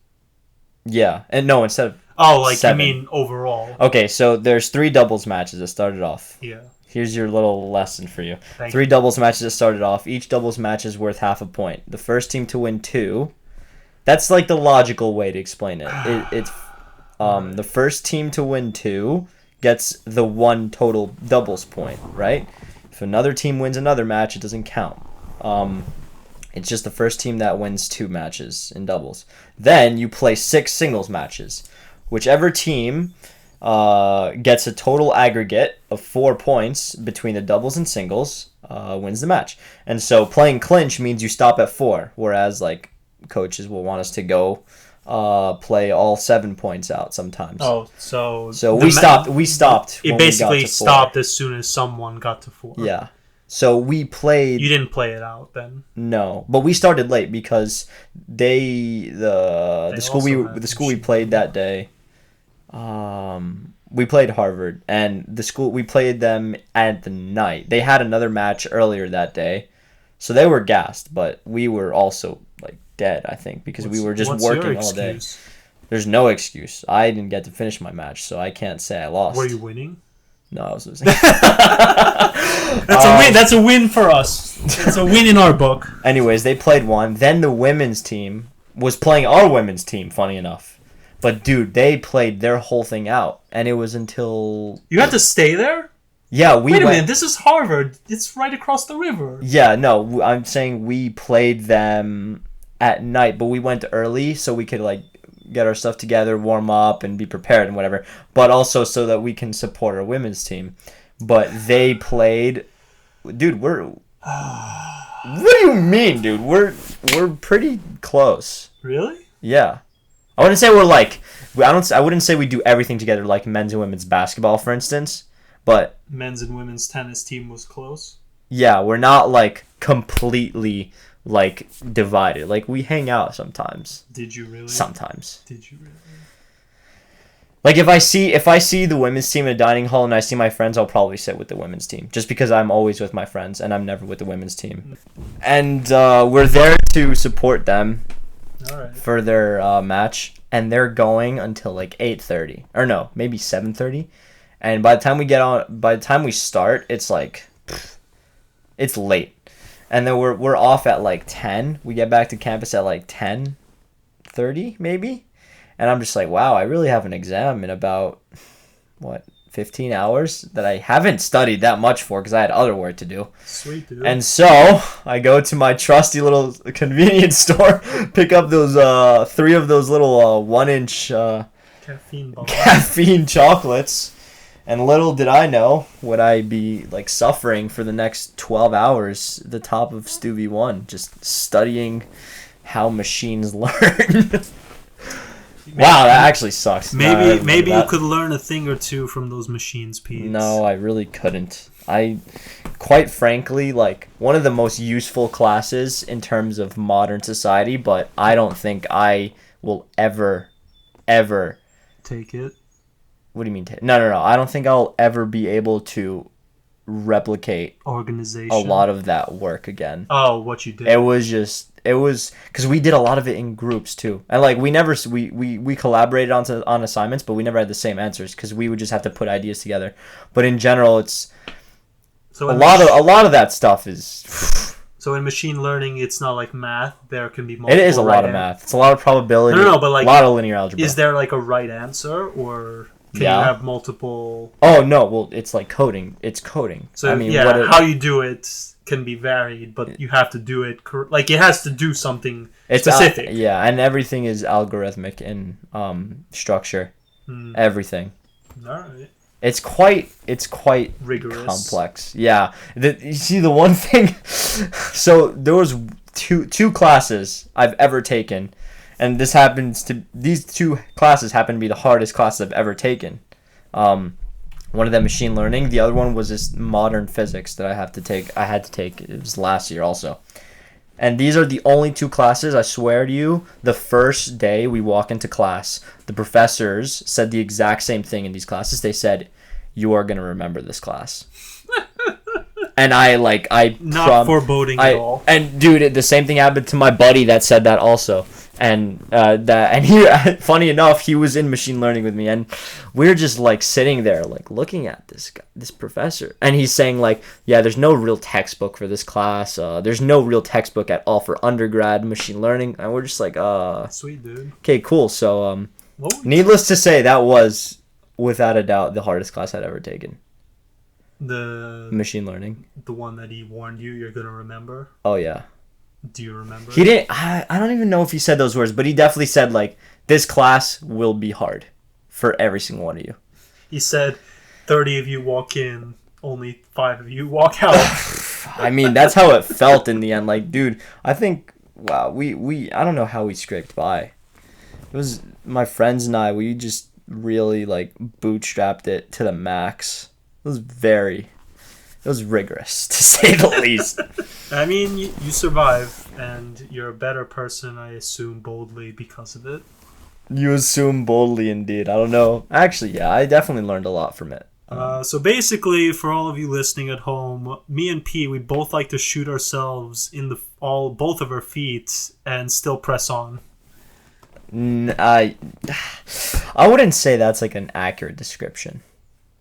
Yeah. And no, instead of... Oh, like 7. you mean overall? Okay, so there's 3 doubles matches that started off. Yeah. Here's your little lesson for you. Thank 3 you. doubles matches that started off. Each doubles match is worth half a point. The first team to win 2. That's like the logical way to explain it. It's the first team to win 2 gets the 1 total doubles point, right? If another team wins another match, it doesn't count. It's just the first team that wins 2 matches in doubles. Then you play 6 singles matches. Whichever team gets a total aggregate of 4 points between the doubles and singles wins the match. And so playing clinch means you stop at 4, whereas like coaches will want us to go play all 7 points out sometimes. Oh, so we stopped. We stopped. It when we got basically to 4. stopped as soon as someone got to 4. Yeah. So we played. You didn't play it out then. No, but we started late because the school we played that day. We played Harvard, and the school we played them at the night. They had another match earlier that day, so they were gassed, but we were also like dead, I think, because we were just working all day. There's no excuse. I didn't get to finish my match, so I can't say I lost. Were you winning? No, I was losing. That's a win. That's a win for us. It's a win in our book. Anyways, they played one. Then the women's team was playing our women's team, funny enough. But, dude, they played their whole thing out. And it was until... You had to stay there? Yeah, we Wait a minute, this is Harvard. It's right across the river. Yeah, no, I'm saying we played them at night, but we went early so we could, like, get our stuff together, warm up, and be prepared and whatever. But also so that we can support our women's team. But they played... Dude, we're... What do you mean, dude? We're pretty close. Really? Yeah. I wouldn't say we're like... I wouldn't say we do everything together like men's and women's basketball, for instance. But... Men's and women's tennis team was close? Yeah, we're not, like, completely, like, divided. Like, we hang out sometimes. Did you really? Sometimes. Did you really? Like, if I see the women's team in a dining hall and I see my friends, I'll probably sit with the women's team. Just because I'm always with my friends and I'm never with the women's team. And we're there to support them for their match. And they're going until, like, 8:30. Or no, maybe 7:30. And by the time we start, it's like, it's late. And then we're off at like 10. We get back to campus at like 10:30 maybe. And I'm just like, wow, I really have an exam in about, 15 15 hours that I haven't studied that much for because I had other work to do. Sweet, dude. And so I go to my trusty little convenience store, pick up those 3 of those little 1-inch caffeine chocolates, and little did I know would I be like suffering for the next 12 hours at the top of Stuvie 1, just studying how machines learn. Wow, that actually sucks. Maybe you could learn a thing or two from those machines, Pete. No, I really couldn't. Quite frankly, like, one of the most useful classes in terms of modern society, but I don't think I will ever take it. What do you mean? No. I don't think I'll ever be able to replicate organization, a lot of that work again. Oh, what you did. It was because we did a lot of it in groups too, and like we collaborated on assignments, but we never had the same answers because we would just have to put ideas together. But in general, it's a lot of that stuff is. So in machine learning, it's not like math. There can be multiple. It is a lot of math. It's a lot of probability. No, but like a lot of linear algebra. Is there like a right answer, or can you have multiple? Oh no, well it's like coding. It's coding. So I mean, how you do it can be varied, but you have to do it like it has to do something specific. And everything is algorithmic in structure. Everything. All right. It's quite rigorous, complex. Yeah. You see the one thing. So there was two classes I've ever taken, and these 2 classes happen to be the hardest classes I've ever taken. One of them machine learning. The other one was this modern physics that I had to take. It was last year also. And these are the only 2 classes, I swear to you, the first day we walk into class, the professors said the exact same thing in these classes. They said, "You are going to remember this class." And not foreboding at all. And dude, the same thing happened to my buddy that said that also. And he, funny enough, he was in machine learning with me, and we were just like sitting there, like looking at this professor, and he's saying like, yeah, there's no real textbook for this class. There's no real textbook at all for undergrad machine learning, and we're just like, sweet dude. Okay, cool. So needless to say, that was without a doubt the hardest class I'd ever taken. The machine learning. The one that he warned you're gonna remember. Oh yeah. Do you remember? He didn't. I don't even know if he said those words, but he definitely said like, this class will be hard for every single one of you. He said 30 of you walk in, only 5 of you walk out. I mean, that's how it felt in the end. Like, dude, I think we I don't know how we scraped by. It was my friends and I, we just really like bootstrapped it to the max. It was rigorous, to say the least. I mean, you survive, and you're a better person, I assume, boldly because of it. You assume boldly, indeed. I don't know. Actually, yeah, I definitely learned a lot from it. So basically, for all of you listening at home, me and P, we both like to shoot ourselves in both of our feet and still press on. I wouldn't say that's like an accurate description.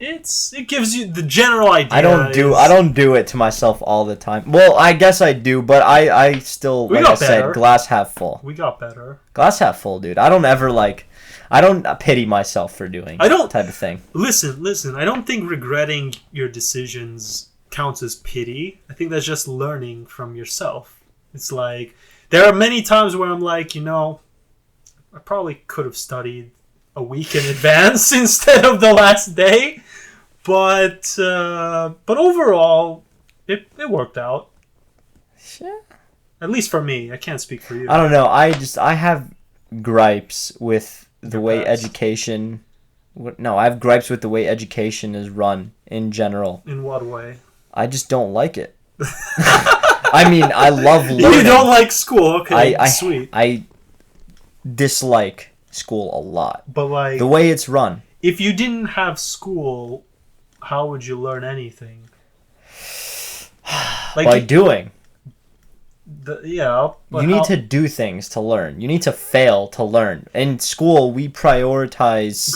It gives you the general idea. I don't do it to myself all the time. Well, I guess I do, but I still, like I said, glass half full. We got better. Glass half full, dude. I don't pity myself for doing type of thing. Listen. I don't think regretting your decisions counts as pity. I think that's just learning from yourself. It's like, there are many times where I'm like, I probably could have studied a week in advance instead of the last day, but overall it worked out. Yeah. At least for me. I can't speak for you. I don't know. I have gripes with the way education. No, I have gripes with the way education is run in general. In what way? I just don't like it. I mean, I love learning. You don't like school? Okay, sweet. I dislike school a lot, but like the way it's run. If you didn't have school, how would you learn anything? Like by doing. You need to do things to learn. You need to fail to learn. In school, we prioritize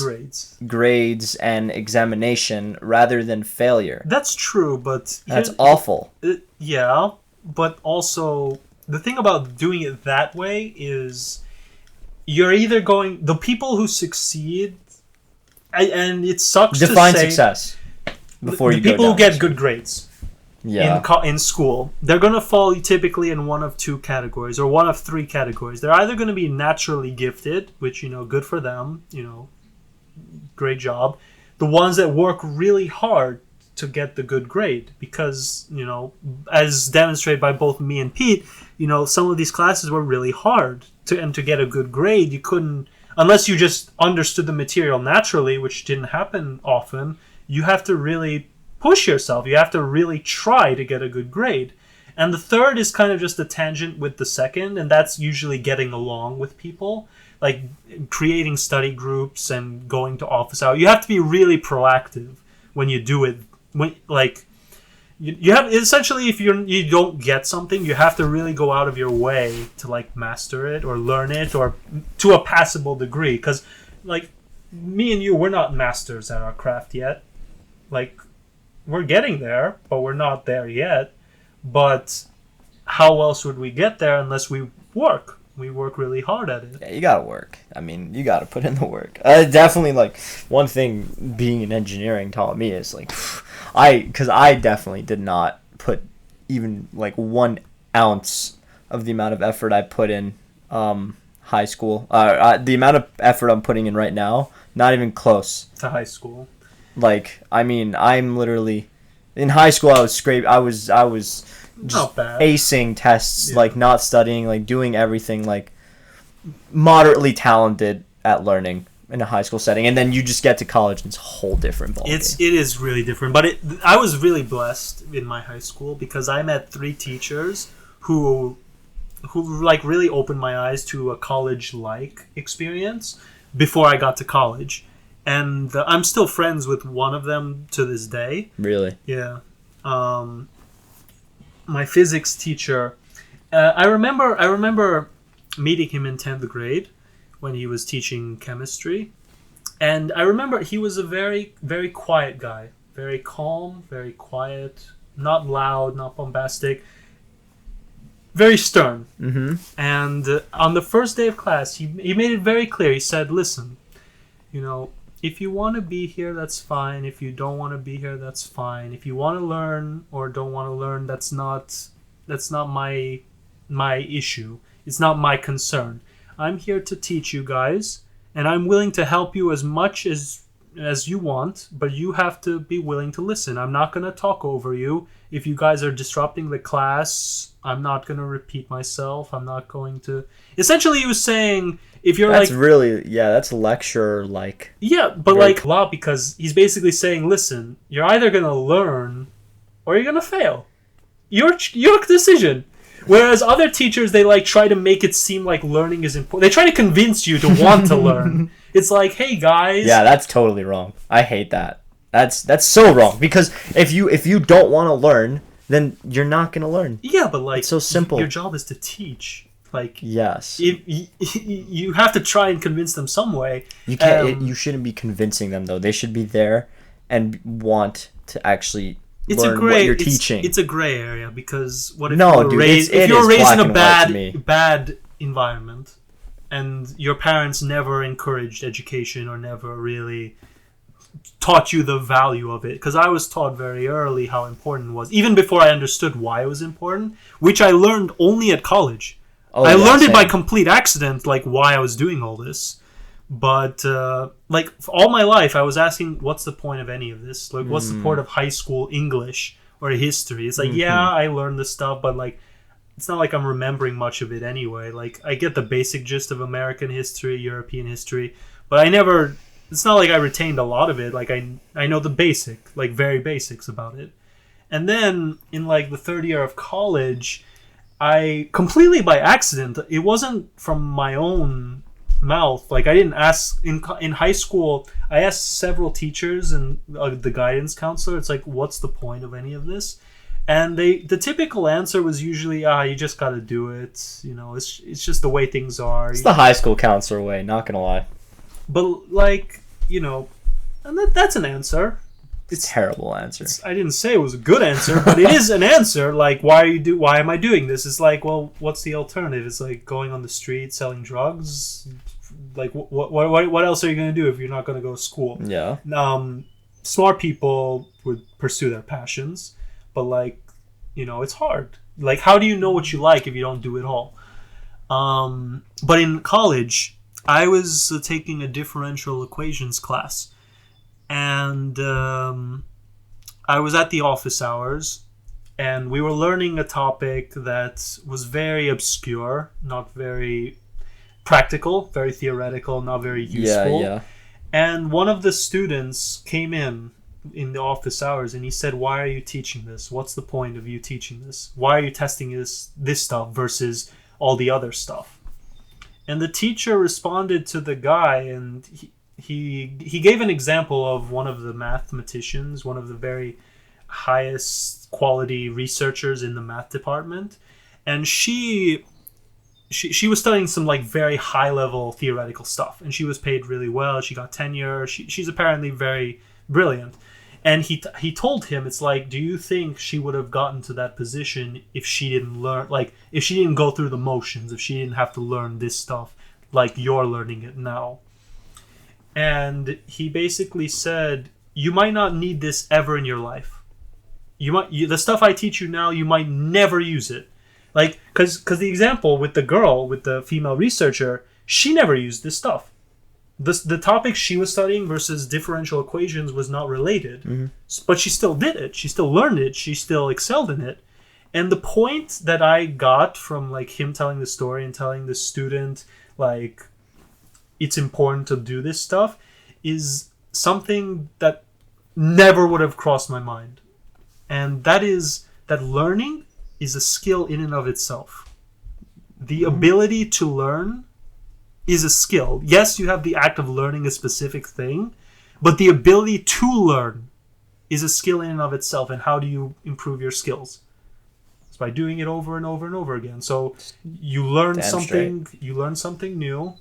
grades and examination rather than failure. That's true, but that's awful. Yeah, but also the thing about doing it that way is, you're either the people who succeed and it sucks Define to say success before the you go people down who get this good grades Yeah. in school, they're going to fall typically in one of two categories or one of three categories. They're either going to be naturally gifted, which, good for them, great job. The ones that work really hard to get the good grade because, as demonstrated by both me and Pete, some of these classes were really hard to get a good grade. You couldn't, unless you just understood the material naturally, which didn't happen often, you have to really push yourself. You have to really try to get a good grade. And the third is kind of just a tangent with the second, and that's usually getting along with people, like creating study groups and going to office hours. You have to be really proactive when you do it. When you have essentially, if you don't get something, you have to really go out of your way to master it or learn it or to a passable degree. Because me and you, we're not masters at our craft yet. We're getting there, but we're not there yet. But how else would we get there unless we work? We work really hard at it. Yeah, you gotta work. I mean, you gotta put in the work. Definitely, one thing being in engineering taught me is, because I definitely did not put even, 1 ounce of the amount of effort I put in high school. The amount of effort I'm putting in right now, not even close. To high school. I'm literally in high school. I was just acing tests, not studying, doing everything, moderately talented at learning in a high school setting, and then you just get to college and it's a whole different ballgame. It is really different, but I was really blessed in my high school because I met 3 teachers who really opened my eyes to a college-like experience before I got to college. And I'm still friends with one of them to this day. Really? Yeah. My physics teacher, I remember meeting him in 10th grade when he was teaching chemistry. And I remember he was a very, very quiet guy. Very calm, very quiet, not loud, not bombastic. Very stern. Mm-hmm. And on the first day of class, he made it very clear. He said, listen, if you want to be here, that's fine. If you don't want to be here, that's fine. If you want to learn or don't want to learn, that's not my issue. It's not my concern. I'm here to teach you guys, and I'm willing to help you as much as you want, but you have to be willing to listen. I'm not going to talk over you. If you guys are disrupting the class, I'm not going to repeat myself. I'm not going to... Essentially, he was saying... If you're that's that's lecture-like. Yeah, but a lot, because he's basically saying, listen, you're either going to learn or you're going to fail. Your decision. Whereas other teachers, they try to make it seem like learning is important. They try to convince you to want to learn. It's like, hey guys. Yeah, that's totally wrong. I hate that. That's so wrong, because if you don't want to learn, then you're not going to learn. Yeah, but it's so simple. Your job is to teach. Yes, you have to try and convince them some way. You can't. You shouldn't be convincing them, though. They should be there and want to actually learn what you're teaching. It's a gray area, because what if if you're raised in a bad environment, and your parents never encouraged education or never really taught you the value of it? Because I was taught very early how important it was, even before I understood why it was important, which I learned only at college. I learned it by complete accident, why I was doing all this. But, all my life, I was asking, what's the point of any of this? What's the point of high school English or history? It's yeah, I learned this stuff, but, it's not like I'm remembering much of it anyway. I get the basic gist of American history, European history, but I never... It's not like I retained a lot of it. I know the basic, very basics about it. And then, in, the third year of college... I completely by accident, it wasn't from my own mouth. I didn't ask in high school. I asked several teachers and the guidance counselor. It's what's the point of any of this? And the typical answer was usually, you just got to do it. It's just the way things are. It's the high school counselor way. Not gonna lie. But and that's an answer. It's a terrible answer. I didn't say it was a good answer, but it is an answer. Like, why am I doing this? It's like, well, what's the alternative? It's like going on the street selling drugs. Like, what else are you going to do if you're not going to go to school? Yeah. Smart people would pursue their passions, but like, it's hard. Like, how do you know what you like if you don't do it all? But in college, I was taking a differential equations class, and I was at the office hours, and we were learning a topic that was very obscure, not very practical, very theoretical, not very useful. Yeah. And one of the students came in the office hours, and he said, "Why are you teaching this? What's the point of you teaching this? Why are you testing this stuff versus all the other stuff?" And the teacher responded to the guy, and he gave an example of one of the mathematicians, one of the very highest quality researchers in the math department, and she was studying some like very high level theoretical stuff, and she was paid really well. She got tenure. She's apparently very brilliant. And he told him, it's like, do you think she would have gotten to that position if she didn't learn, like if she didn't go through the motions, if she didn't have to learn this stuff like you're learning it now? And he basically said, you might not need this ever in your life. The stuff I teach you now, you might never use it. Like, because the example with the girl, with the female researcher, she never used this stuff. The topic she was studying versus differential equations was not related. Mm-hmm. But she still did it. She still learned it. She still excelled in it. And the point that I got from like him telling the story and telling the student like it's important to do this stuff is something that never would have crossed my mind. And that is that learning is a skill in and of itself. The ability to learn is a skill. Yes, you have the act of learning a specific thing, but the ability to learn is a skill in and of itself. And how do you improve your skills? It's by doing it over and over and over again. So you learn something, you learn something new,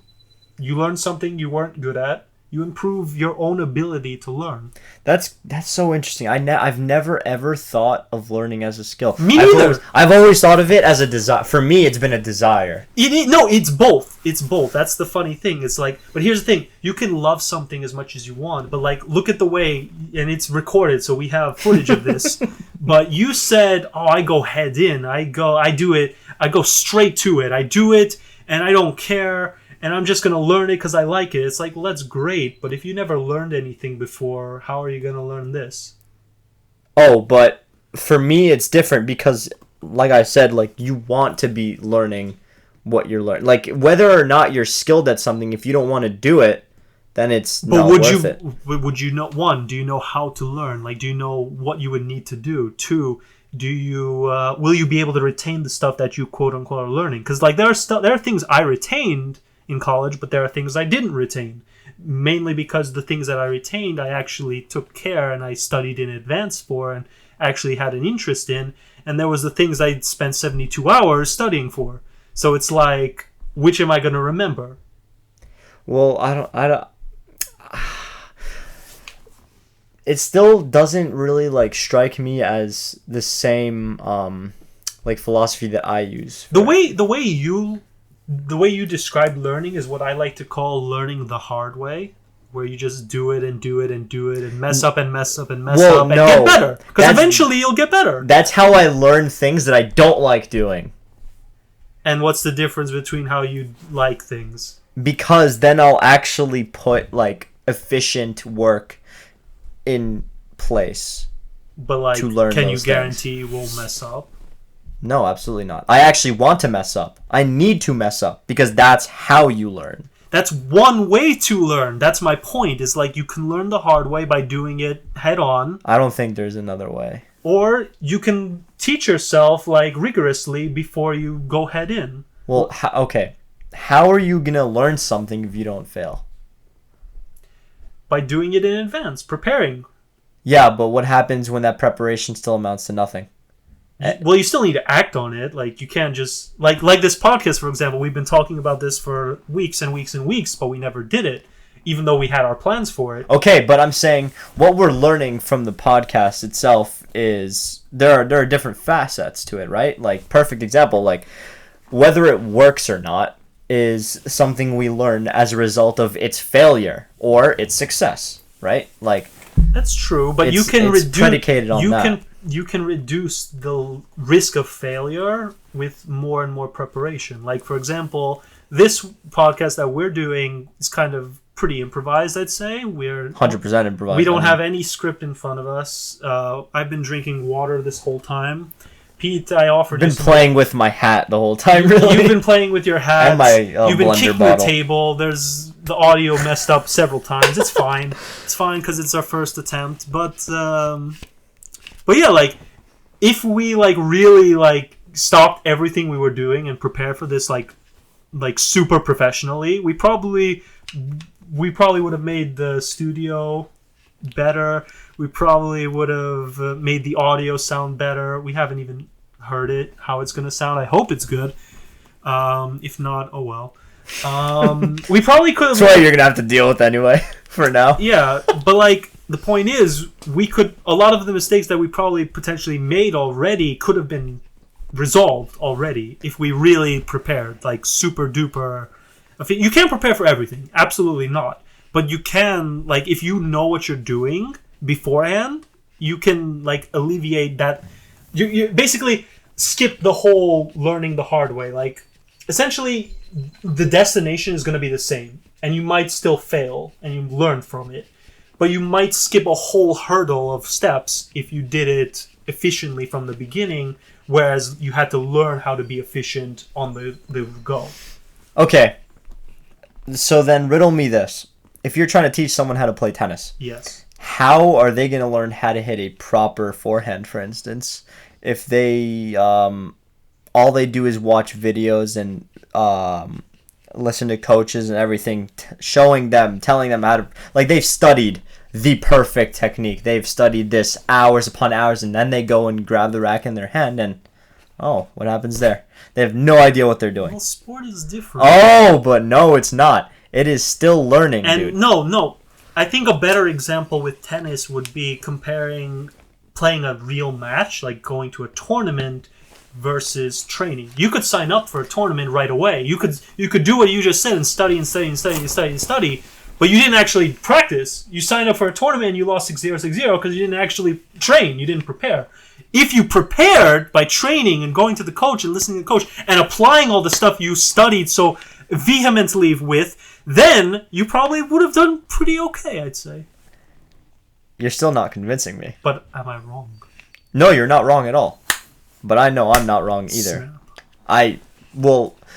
you learn something you weren't good at, you improve your own ability to learn. That's so interesting. I've never ever thought of learning as a skill. Me neither. I've always thought of it as a desire. For me, it's been a desire. No, it's both. It's both. That's the funny thing. It's like, but here's the thing: you can love something as much as you want, but like, look at the way, and it's recorded, so we have footage of this. But you said, "Oh, I go head in. I do it. I go straight to it. I do it, and I don't care." And I'm just going to learn it because I like it. It's like, well, that's great. But if you never learned anything before, how are you going to learn this? Oh, but for me, it's different because, like I said, like you want to be learning what you're learning. Like whether or not you're skilled at something, if you don't want to do it, then it's not worth it. But would you know, one, do you know how to learn? Like, do you know what you would need to do? Two, will you be able to retain the stuff that you quote unquote are learning? Because like there are things I retained in college, but there are things I didn't retain, mainly because the things that I retained I actually took care and I studied in advance for and actually had an interest in, and there was the things I spent 72 hours studying for. So it's like, which am I going to remember? Well, I don't it still doesn't really like strike me as the same like philosophy that I use. The way you describe learning is what I like to call learning the hard way, where you just do it and do it and do it and mess up and mess up and mess up and get better. Because eventually you'll get better. That's how I learn things that I don't like doing. And what's the difference between how you like things? Because then I'll actually put like efficient work in place. But like, to learn can you those guarantee you won't mess up? No, absolutely not. I actually want to mess up. I need to mess up because that's how you learn. That's one way to learn. That's my point. Is like you can learn the hard way by doing it head on. I don't think there's another way. Or you can teach yourself like rigorously before you go head in. Well, okay. How are you going to learn something if you don't fail? By doing it in advance, preparing. Yeah, but what happens when that preparation still amounts to nothing? Well, you still need to act on it. Like you can't just like this podcast, for example. We've been talking about this for weeks and weeks and weeks, but we never did it. even though we had our plans for it. Okay, but I'm saying what we're learning from the podcast itself is there are different facets to it, right? Like, perfect example, like whether it works or not is something we learn as a result of its failure or its success, right? Like, that's true, but you can you can reduce the risk of failure with more and more preparation. Like, for example, this podcast that we're doing is kind of pretty improvised, I'd say. We're 100% improvised. We don't have any script in front of us. I've been drinking water this whole time. Pete, I offered. I've been playing with my hat the whole time. Really, you've been playing with your hat. And my you've been kicking bottle. the table. There's the audio messed up several times. It's fine. It's fine because it's our first attempt. But yeah, like if we like really like stopped everything we were doing and prepared for this like super professionally, we probably would have made the studio better. We probably would have made the audio sound better. We haven't even heard it, how it's going to sound. I hope it's good. If not, oh well. We probably could have... That's what you're going to have to deal with anyway, for now. Yeah, but like, the point is, a lot of the mistakes that we probably potentially made already could have been resolved already if we really prepared, like super duper. You can't prepare for everything, absolutely not. But you can, like, if you know what you're doing beforehand, you can like alleviate that. You basically skip the whole learning the hard way. Like, essentially, the destination is going to be the same, and you might still fail, and you learn from it. But you might skip a whole hurdle of steps if you did it efficiently from the beginning, whereas you had to learn how to be efficient on the go. Okay. So then riddle me this. If you're trying to teach someone how to play tennis, yes, how are they going to learn how to hit a proper forehand, for instance, if they all they do is watch videos and listen to coaches and everything telling them how to, like, they've studied the perfect technique, they've studied this hours upon hours, and then they go and grab the racket in their hand and what happens there? They have no idea what they're doing. Well, sport is different. Oh, but no, it's not. It is still learning, and dude. No. I think a better example with tennis would be comparing playing a real match, like going to a tournament, versus training. You could sign up for a tournament right away. You could do what you just said and study, but you didn't actually practice. You signed up for a tournament and you lost 6-0, 6-0 because you didn't actually train. You didn't prepare. If you prepared by training and going to the coach and listening to the coach and applying all the stuff you studied so vehemently with, then you probably would have done pretty okay, I'd say. You're still not convincing me. But am I wrong? No, you're not wrong at all. But I know I'm not wrong either. I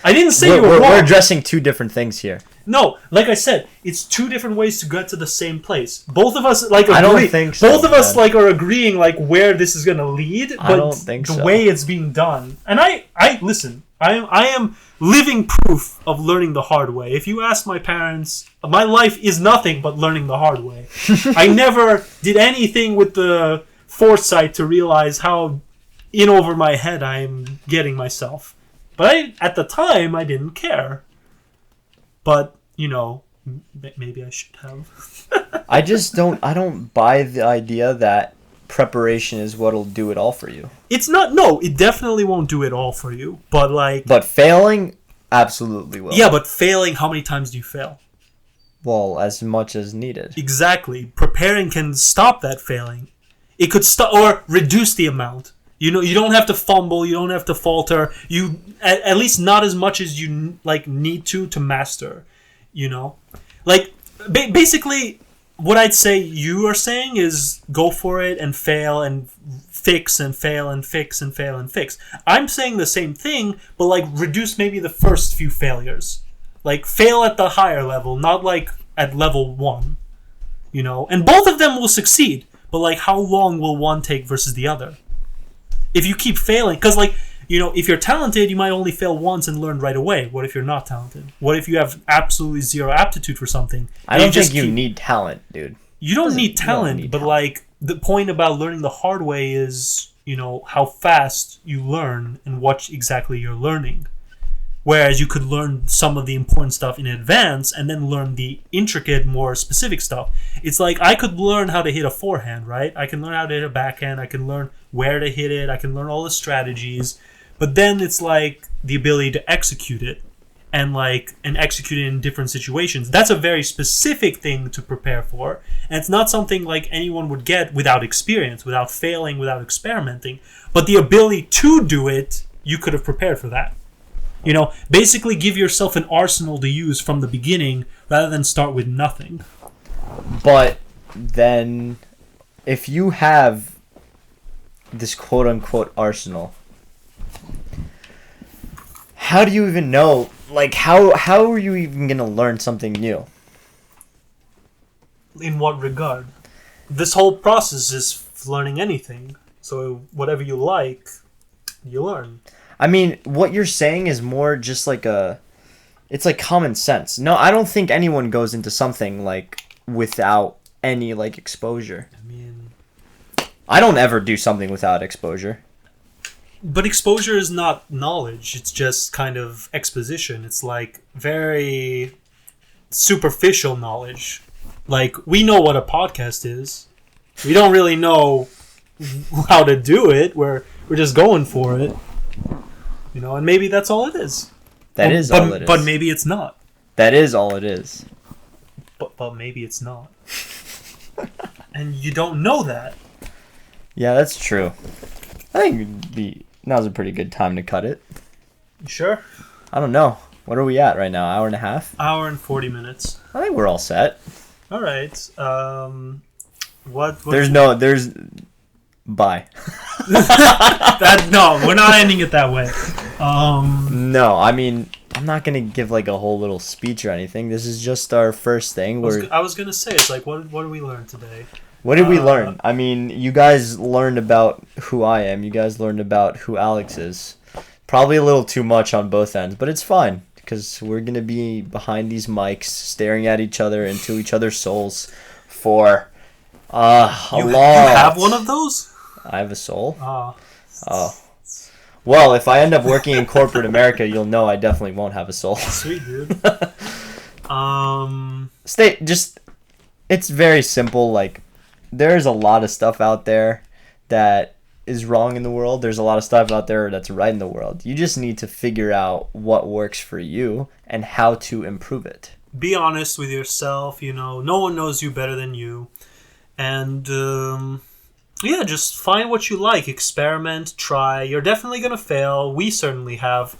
didn't say you were wrong. We're addressing two different things here. No, like I said, it's two different ways to get to the same place. Both of us like agree. I don't think so. Both of us like are agreeing like where this is gonna lead, but I don't think the way it's being done. And I listen. I am living proof of learning the hard way. If you ask my parents, my life is nothing but learning the hard way. I never did anything with the foresight to realize how in over my head I'm getting myself. But at the time, I didn't care. But, maybe I should have. I don't buy the idea that preparation is what'll do it all for you. It's not, no, it definitely won't do it all for you. But failing absolutely will. Yeah, but failing, how many times do you fail? Well, as much as needed. Exactly. Preparing can stop that failing. It could stop or reduce the amount. You don't have to fumble. You don't have to falter. You at least not as much as you need to master. Basically, what I'd say you are saying is go for it and fail and fix and fail and fix and fail and fix. I'm saying the same thing, but reduce maybe the first few failures. Fail at the higher level, not at level 1. And both of them will succeed, but how long will one take versus the other? If you keep failing, because if you're talented, you might only fail once and learn right away. What if you're not talented? What if you have absolutely zero aptitude for something? I don't think you need talent, dude. You don't need talent, but the point about learning the hard way is, how fast you learn and what exactly you're learning. Whereas you could learn some of the important stuff in advance and then learn the intricate, more specific stuff. It's like I could learn how to hit a forehand, right? I can learn how to hit a backhand. I can learn where to hit it. I can learn all the strategies. But then it's like the ability to execute it and execute it in different situations. That's a very specific thing to prepare for. And it's not something like anyone would get without experience, without failing, without experimenting. But the ability to do it, you could have prepared for that. You know, basically give yourself an arsenal to use from the beginning rather than start with nothing. But then, if you have this quote-unquote arsenal, how do you even know, like, how are you even going to learn something new? In what regard? This whole process is learning anything. So whatever you like, you learn. I mean, what you're saying is more just like it's like common sense. No, I don't think anyone goes into something like without any like exposure. I mean, I don't ever do something without exposure. But exposure is not knowledge. It's just kind of exposition. It's like very superficial knowledge. Like, we know what a podcast is. We don't really know how to do it. We're just going for it. You know, and maybe that's all it is. That is all it is. But maybe it's not. That is all it is. But maybe it's not. And you don't know that. Yeah, that's true. I think now's a pretty good time to cut it. You sure? I don't know. What are we at right now? Hour and a half? Hour and 40 minutes. I think we're all set. All right. What There's bye. No, we're not ending it that way. No, I mean, I'm not gonna give like a whole little speech or anything. This is just our first thing. I was gonna say, it's like, what did we learn today? What did we learn? I mean, you guys learned about who I am. You guys learned about who Alex is. Probably a little too much on both ends, but it's fine because we're gonna be behind these mics, staring at each other into each other's souls for a long. You have one of those? I have a soul. Oh. Well, if I end up working in corporate America, you'll know I definitely won't have a soul. Sweet, dude. It's very simple. Like, there's a lot of stuff out there that is wrong in the world. There's a lot of stuff out there that's right in the world. You just need to figure out what works for you and how to improve it. Be honest with yourself. You know, no one knows you better than you. And, yeah, just find what you like. Experiment, try. You're definitely going to fail. We certainly have.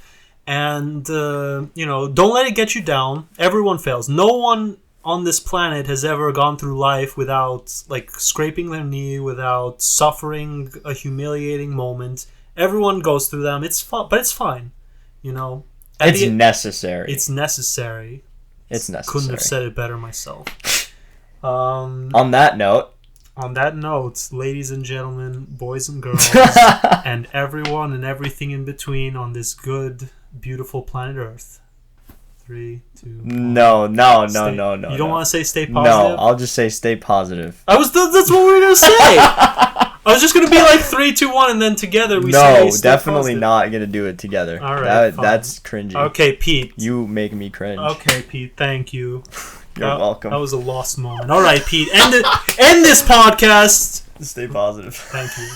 And, you know, don't let it get you down. Everyone fails. No one on this planet has ever gone through life without, like, scraping their knee, without suffering a humiliating moment. Everyone goes through them. It's fun, but it's fine. You know? It's necessary. It's necessary. It's necessary. Couldn't have said it better myself. On that note, ladies and gentlemen, boys and girls, and everyone and everything in between on this good, beautiful planet Earth. 3, 2, 1. No. You don't want to say stay positive? No, I'll just say stay positive. That's what we were going to say. I was just going to be like 3, 2, 1, and then together we say stay definitely positive. not going to do it together. All right, that's cringy. Okay, Pete. You make me cringe. Okay, Pete, thank you. You're welcome. That was a lost moment. All right, Pete, end this podcast. Stay positive. Thank you.